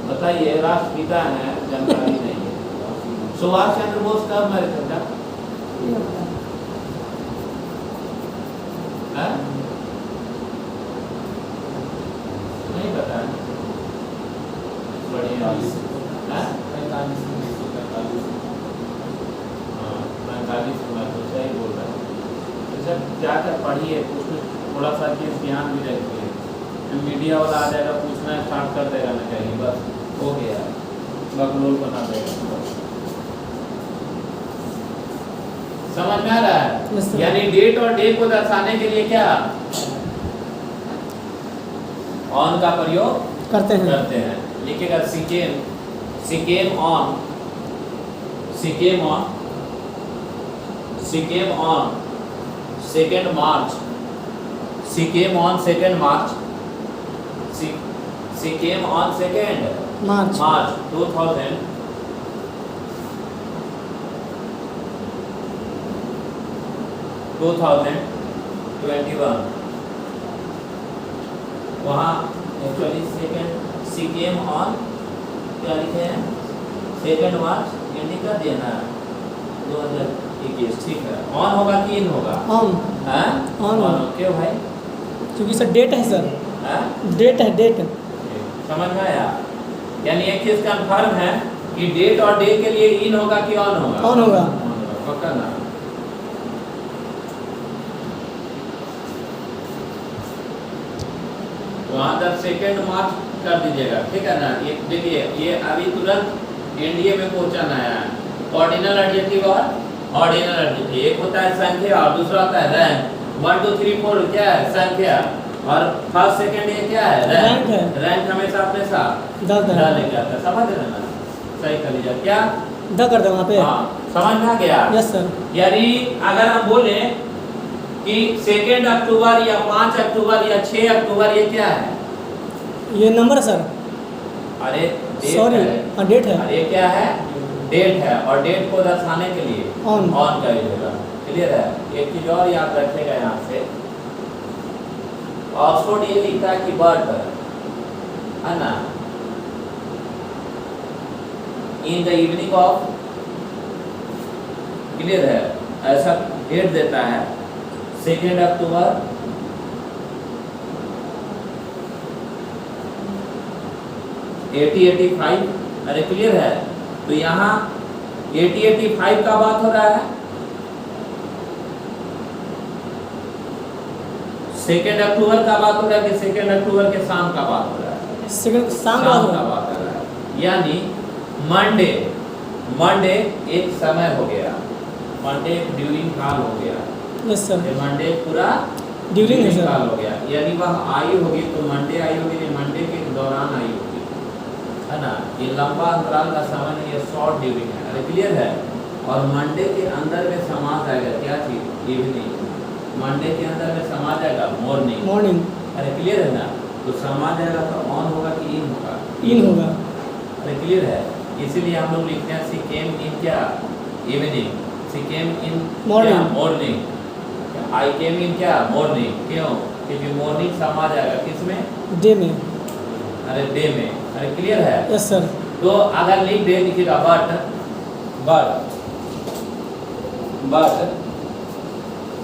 बताइए, राष्ट्रपिता है, जानकारी नहीं है। सुभाष चंद्र बोस कब मरे थे? नहीं पता है, बढ़िया, 45 तो सही बोल रहा है। जब जाकर पढ़िए तो उसमें थोड़ा सा चीज़ ध्यान भी रखिए। मीडिया वाला आ जाएगा, पूछना स्टार्ट कर देगा ना कहीं, बस हो गया, बकलोल बना देगा। समझ में आ रहा Yes, है? sir. यानी डेट और डे को दर्शाने के लिए क्या ऑन का प्रयोग करते हैं। लिखेगा she came, she came on, she came on, she came on 2 March, she came on 2 March, she came on 2 March March 2021। वहाँ एक्चुअली सिकेम ऑन क्या लिखे हैं 2 मार्च, ये कर दिया ना 2021, ठीक है। ऑन होगा कि इन होगा? ऑन हाँ ऑन ऑन, क्यों भाई? क्योंकि सर डेट है सर, हाँ डेट है डेट। समझ में आया? यानी एक चीज कंफर्म है कि डेट और डे के लिए इन होगा कि ऑन होगा? ऑन होगा। पक्का ना? वहाँ तक 2 मार्च कर दीजिएगा, ठीक है ना? ये देखिए, ये अभी तुरंत एनडीए में क्वेश्चन आया है। ऑर्डिनल एडजेक्टिव और ऑर्डिनल एडजेक्टिव, एक होता है संख्या और दूसरा होता है रैंक। 1 2 3 4 क्या है? संख्या। और फर्स्ट सेकंड ये क्या है? रैंक है। रैंक हमेशा अपने साथ लेके आता है, समझ रहे ना? सही कर लीजिए। क्या द कर दे वहाँ पे। हाँ, समझ में आ गया? Yes sir. यानी अगर हम बोले कि 2 अक्टूबर या 5 अक्टूबर या 6 अक्टूबर, ये क्या है? ये नंबर है सर। अरे सॉरी, हाँ डेट है। अरे क्या है? डेट है, और डेट को दर्शाने के लिए ऑन ऑन का यूज होगा। क्लियर है? एक चीज और याद रखेगा यहाँ से, ऑक्सफोर्ड ये लिखता है कि बर्थ है ना, इन द इवनिंग ऑफ, क्लियर है, ऐसा डेट देता है 2 अक्टूबर 8085। अरे क्लियर है? तो यहाँ 8085 का बात हो रहा है, 2 अक्टूबर का बात हो रहा है कि 2 अक्टूबर के शाम का बात हो रहा है? सेकंड शाम का का बात हो रहा है। यानी मंडे, मंडे एक समय हो गया, मंडे ड्यूरिंग काल हो गया। Yes sir. ये मंडे पूरा ड्यूरिंग है सर। काल हो गया, यानी वह आई होगी तो मंडे आई होगी, नहीं मंडे के दौरान आई होगी, है ना? ये लंबा अंतराल का समय नहीं, ये शॉर्ट ड्यूरिंग है। अरे क्लियर है? और मंडे के अंदर में समा जाएगा क्या चीज? इवनिंग। मंडे के अंदर में समा जाएगा मॉर्निंग। मॉर्निंग। अरे क्लियर है ना? तो समा जाएगा तो ऑन होगा कि इन होगा? इन होगा। अरे क्लियर है? इसीलिए हम लोग लिखते हैं सी केम इन क्या? Evening. She came in morning. Morning. I came in क्या? मॉर्निंग। क्यों? क्योंकि मॉर्निंग समा जाएगा किसमें? डे में। अरे डे में। अरे क्लियर है? Yes sir. तो अगर लिख दे, लिखिएगा बट, बट, बट,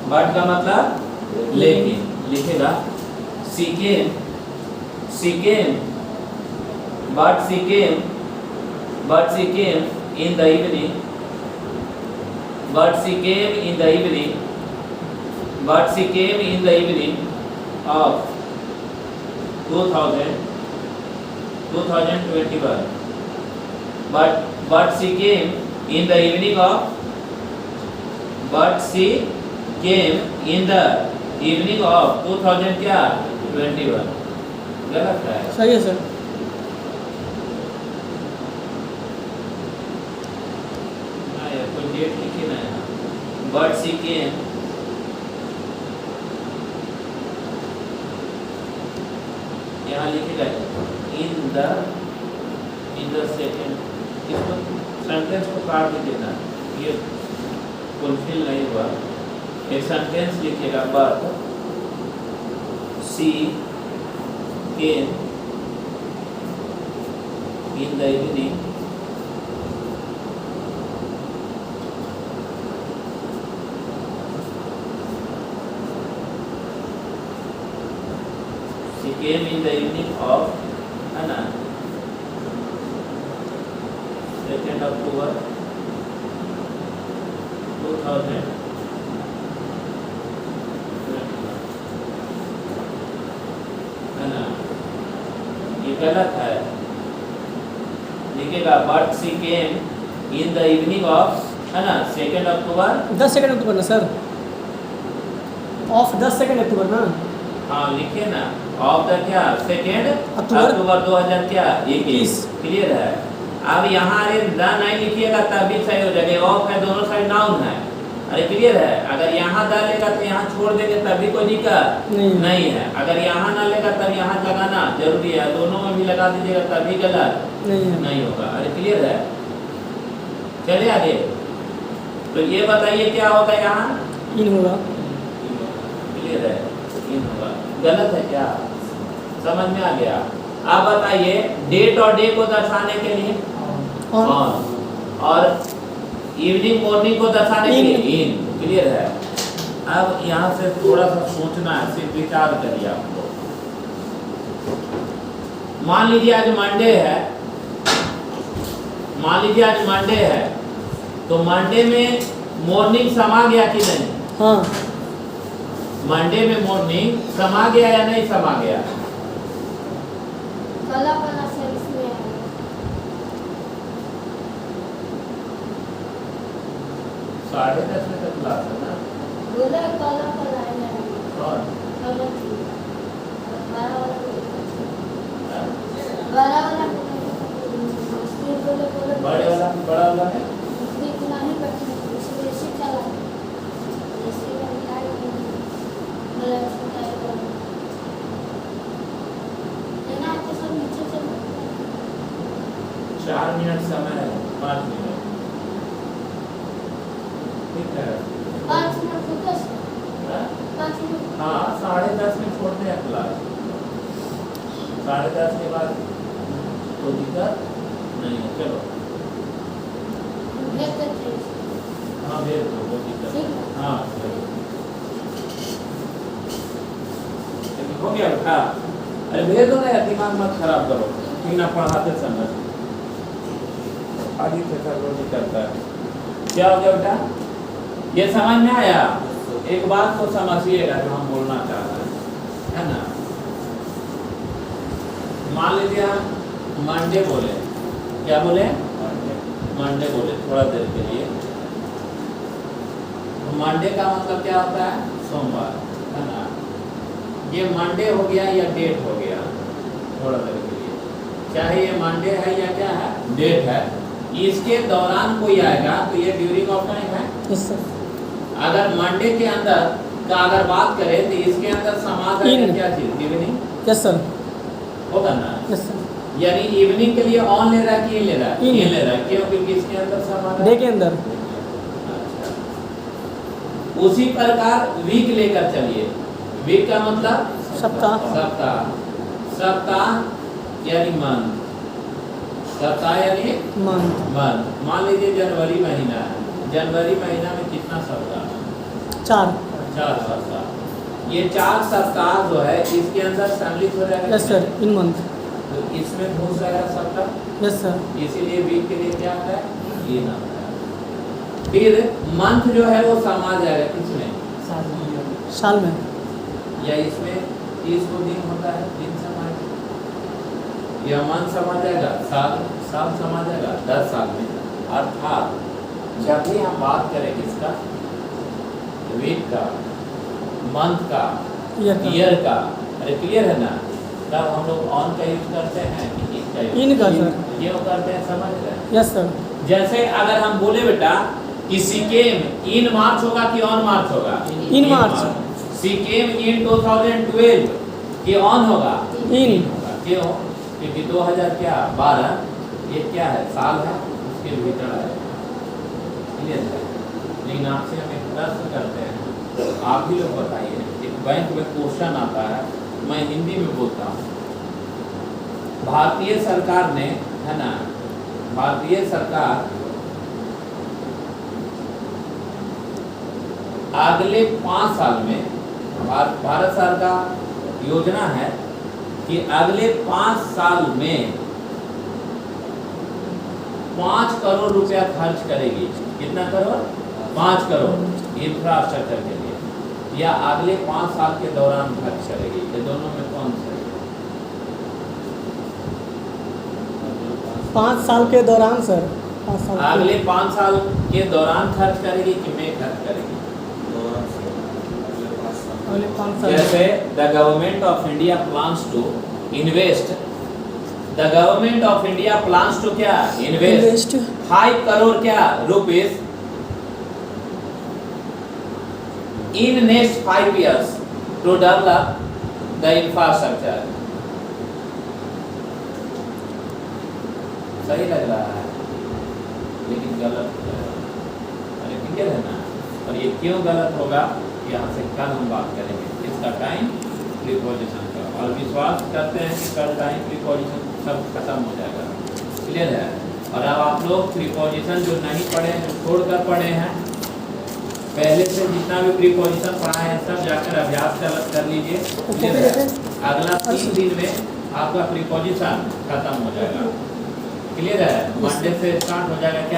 बट का मतलब लेकिन, लिखेगा she came, she came, but she came, but she came in the evening, but she came in the evening, but she came in the evening of 2021, but she came in the evening of, but she came in the evening of 2000 क्या 21, गलत है? सही है sir. Date लिखी ना, but she केम, यहाँ लिखेगा in the second, इसको सेंटेंस को काट दीजिए ना, ये फुलफिल नहीं हुआ। एक सेंटेंस लिखेगा but she came in the evening, came in the evening of, है ना, 2 अक्टूबर 2021, गलत है, लिखेगा but she came in the evening of, है ना, 2 अक्टूबर। 10 अक्टूबर ना सर, ऑफ 10 अक्टूबर ना। हाँ लिखिए ना, ऑफ द क्या 2 अक्टूबर 2000 क्या 21। क्लियर है। अब यहाँ अरे द नहीं लिखिएगा तभी सही हो जाएगा, ऑफ है दोनों साइड नाउन है। अरे क्लियर है, अगर यहाँ द लेगा तो यहाँ छोड़ देंगे तभी कोई दिक्कत नहीं है। अगर यहाँ ना लेगा तब यहाँ लगाना जरूरी है, दोनों में भी लगा दीजिएगा तभी गलत नहीं होगा। अरे क्लियर है, चलिए आगे। तो ये बताइए क्या होगा यहाँ, इन होगा। क्लियर है, इन होगा। गलत है क्या, समझ में आ गया। आप बताइए डेट और डे को दर्शाने के लिए ऑन, और इवनिंग मॉर्निंग को दर्शाने के लिए इन। क्लियर है। अब यहाँ से थोड़ा सा सोचना है, सिर्फ विचार करिए आपको। मान लीजिए आज मंडे है, मान लीजिए आज मंडे है, तो मंडे में मॉर्निंग समा गया कि नहीं? हाँ। मंडे में मॉर्निंग समा गया या नहीं समा गया? काला काला सर इसमें है। 10:30 में तक क्लास है ना। बोला काला काला है और काला थी। 12 वाला हाँ? 12 वाला उसके बोले बड़ा वाला है। उसके इतना ही करते हैं, उसमें ऐसे चला ऐसे का बोला उसका लेना है तो सब नीचे चलो। 4 मिनट समय है, 5 मिनट। ठीक है। 5 मिनट को 10 हाँ? 5 मिनट। हाँ 10:30 में छोड़ते हैं क्लास। 10:30 के बाद कोई दिक्कत नहीं है। चलो भेज देते हैं। हाँ भेज दो, कोई दिक्कत ठीक नहीं। है। हाँ चलो हो गया बेटा। अरे भेज दो ना यार, दिमाग मत खराब करो, ठीक ना, पढ़ाते समय आगे से कर नहीं करता है। क्या हो गया बेटा, ये समझ में आया? एक बात को समझिएगा जो हम बोलना चाह रहे हैं, है ना। मान लीजिए हम मंडे बोले, क्या बोले? मंडे बोले थोड़ा देर के लिए। मंडे का मतलब क्या होता है? सोमवार, है ना। ये मंडे हो गया या डेट हो गया थोड़ा देर के लिए, चाहे ये मंडे है या क्या है डेट है, इसके दौरान कोई आएगा तो ये ड्यूरिंग ऑफ टाइम है। Yes sir. अगर मंडे के अंदर का अगर बात करें तो इसके अंदर समाज है क्या चीज? इवनिंग। Yes sir. होगा ना। Yes sir. यानी इवनिंग के लिए ऑन ले रहा है कि इन ले रहा है? इन इन ले रहा है, क्यों? क्योंकि इसके अंदर समाज डे के अंदर। अच्छा। उसी प्रकार वीक लेकर चलिए। वीक का मतलब सप्ताह। सप्ताह, सप्ताह यानी मंथ, सप्ताह यानी मंथ। मंथ। मान लीजिए जनवरी महीना है, जनवरी महीना में कितना सप्ताह? 4। 4 सप्ताह। ये 4 सप्ताह जो है इसके अंदर सम्मिलित हो जाएगा। यस सर, इन मंथ। तो इसमें घुस जाएगा सप्ताह। Yes sir. इसीलिए वीक के लिए क्या होता है? ये नाम है। फिर मंथ जो है वो समा जाएगा किसमें? साल में। या इसमें 30 को दिन होता है, दिन समा जाएगा। या मंथ समा जाएगा, साल समा जाएगा 10 साल में। अर्थात जब भी हम बात करें किसका? वीक का, मंथ का, ईयर का। अरे क्लियर है ना। तब हम लोग ऑन का यूज करते हैं कि इसका यूज? इन का सर। क्यों करते हैं समझ रहे? Yes sir. जैसे अगर हम बोले बेटा कि सिक्किम इन मार्च होगा कि ऑन मार्च होगा? इन मार्च। सिक्किम इन 2012 कि ऑन होगा? इन होगा। क्यों? क्योंकि 2012 ये क्या है? साल है, उसके भीतर है। क्लियर है। लेकिन आपसे हम एक प्रश्न करते हैं, आप भी लोग बताइए। एक बैंक में क्वेश्चन आता है, मैं हिंदी में बोलता हूँ। भारतीय सरकार ने, है ना, भारतीय सरकार अगले 5 साल में, भारत सरकार का योजना है कि अगले 5 साल में 5 करोड़ रुपया खर्च करेगी। कितना करोड़? 5 करोड़ इंफ्रास्ट्रक्चर के लिए, या अगले 5 साल के दौरान खर्च करेगी। ये दोनों में कौन सा है? 5 साल के दौरान सर 5 साल के- अगले 5 साल के दौरान खर्च करेगी कि में खर्च करेगी? अगले 5 साल जैसे the government of India plans to invest, the government of India plans to क्या इन्वेस्ट इन्वेस्ट 5 करोड़ क्या rupees in next 5 years to develop the infrastructure. सही लग रहा है लेकिन गलत है। अरे क्लियर है ना? और ये क्यों गलत होगा यहाँ से कल हम बात करेंगे इसका टाइम प्रीपोजिशन का, और विश्वास करते हैं कि कल टाइम प्रीपोजिशन सब खत्म हो जाएगा। क्लियर है? और अब आप लोग प्रीपोजिशन जो नहीं पढ़े हैं छोड़ कर पढ़े हैं, पहले से जितना भी प्रीपोजिशन पढ़ा है सब जाकर अभ्यास कर लीजिए। क्लियर है? अगला 3 दिन में आपका प्रीपोजिशन खत्म हो जाएगा। क्लियर है? मंडे से स्टार्ट हो जाएगा क्या?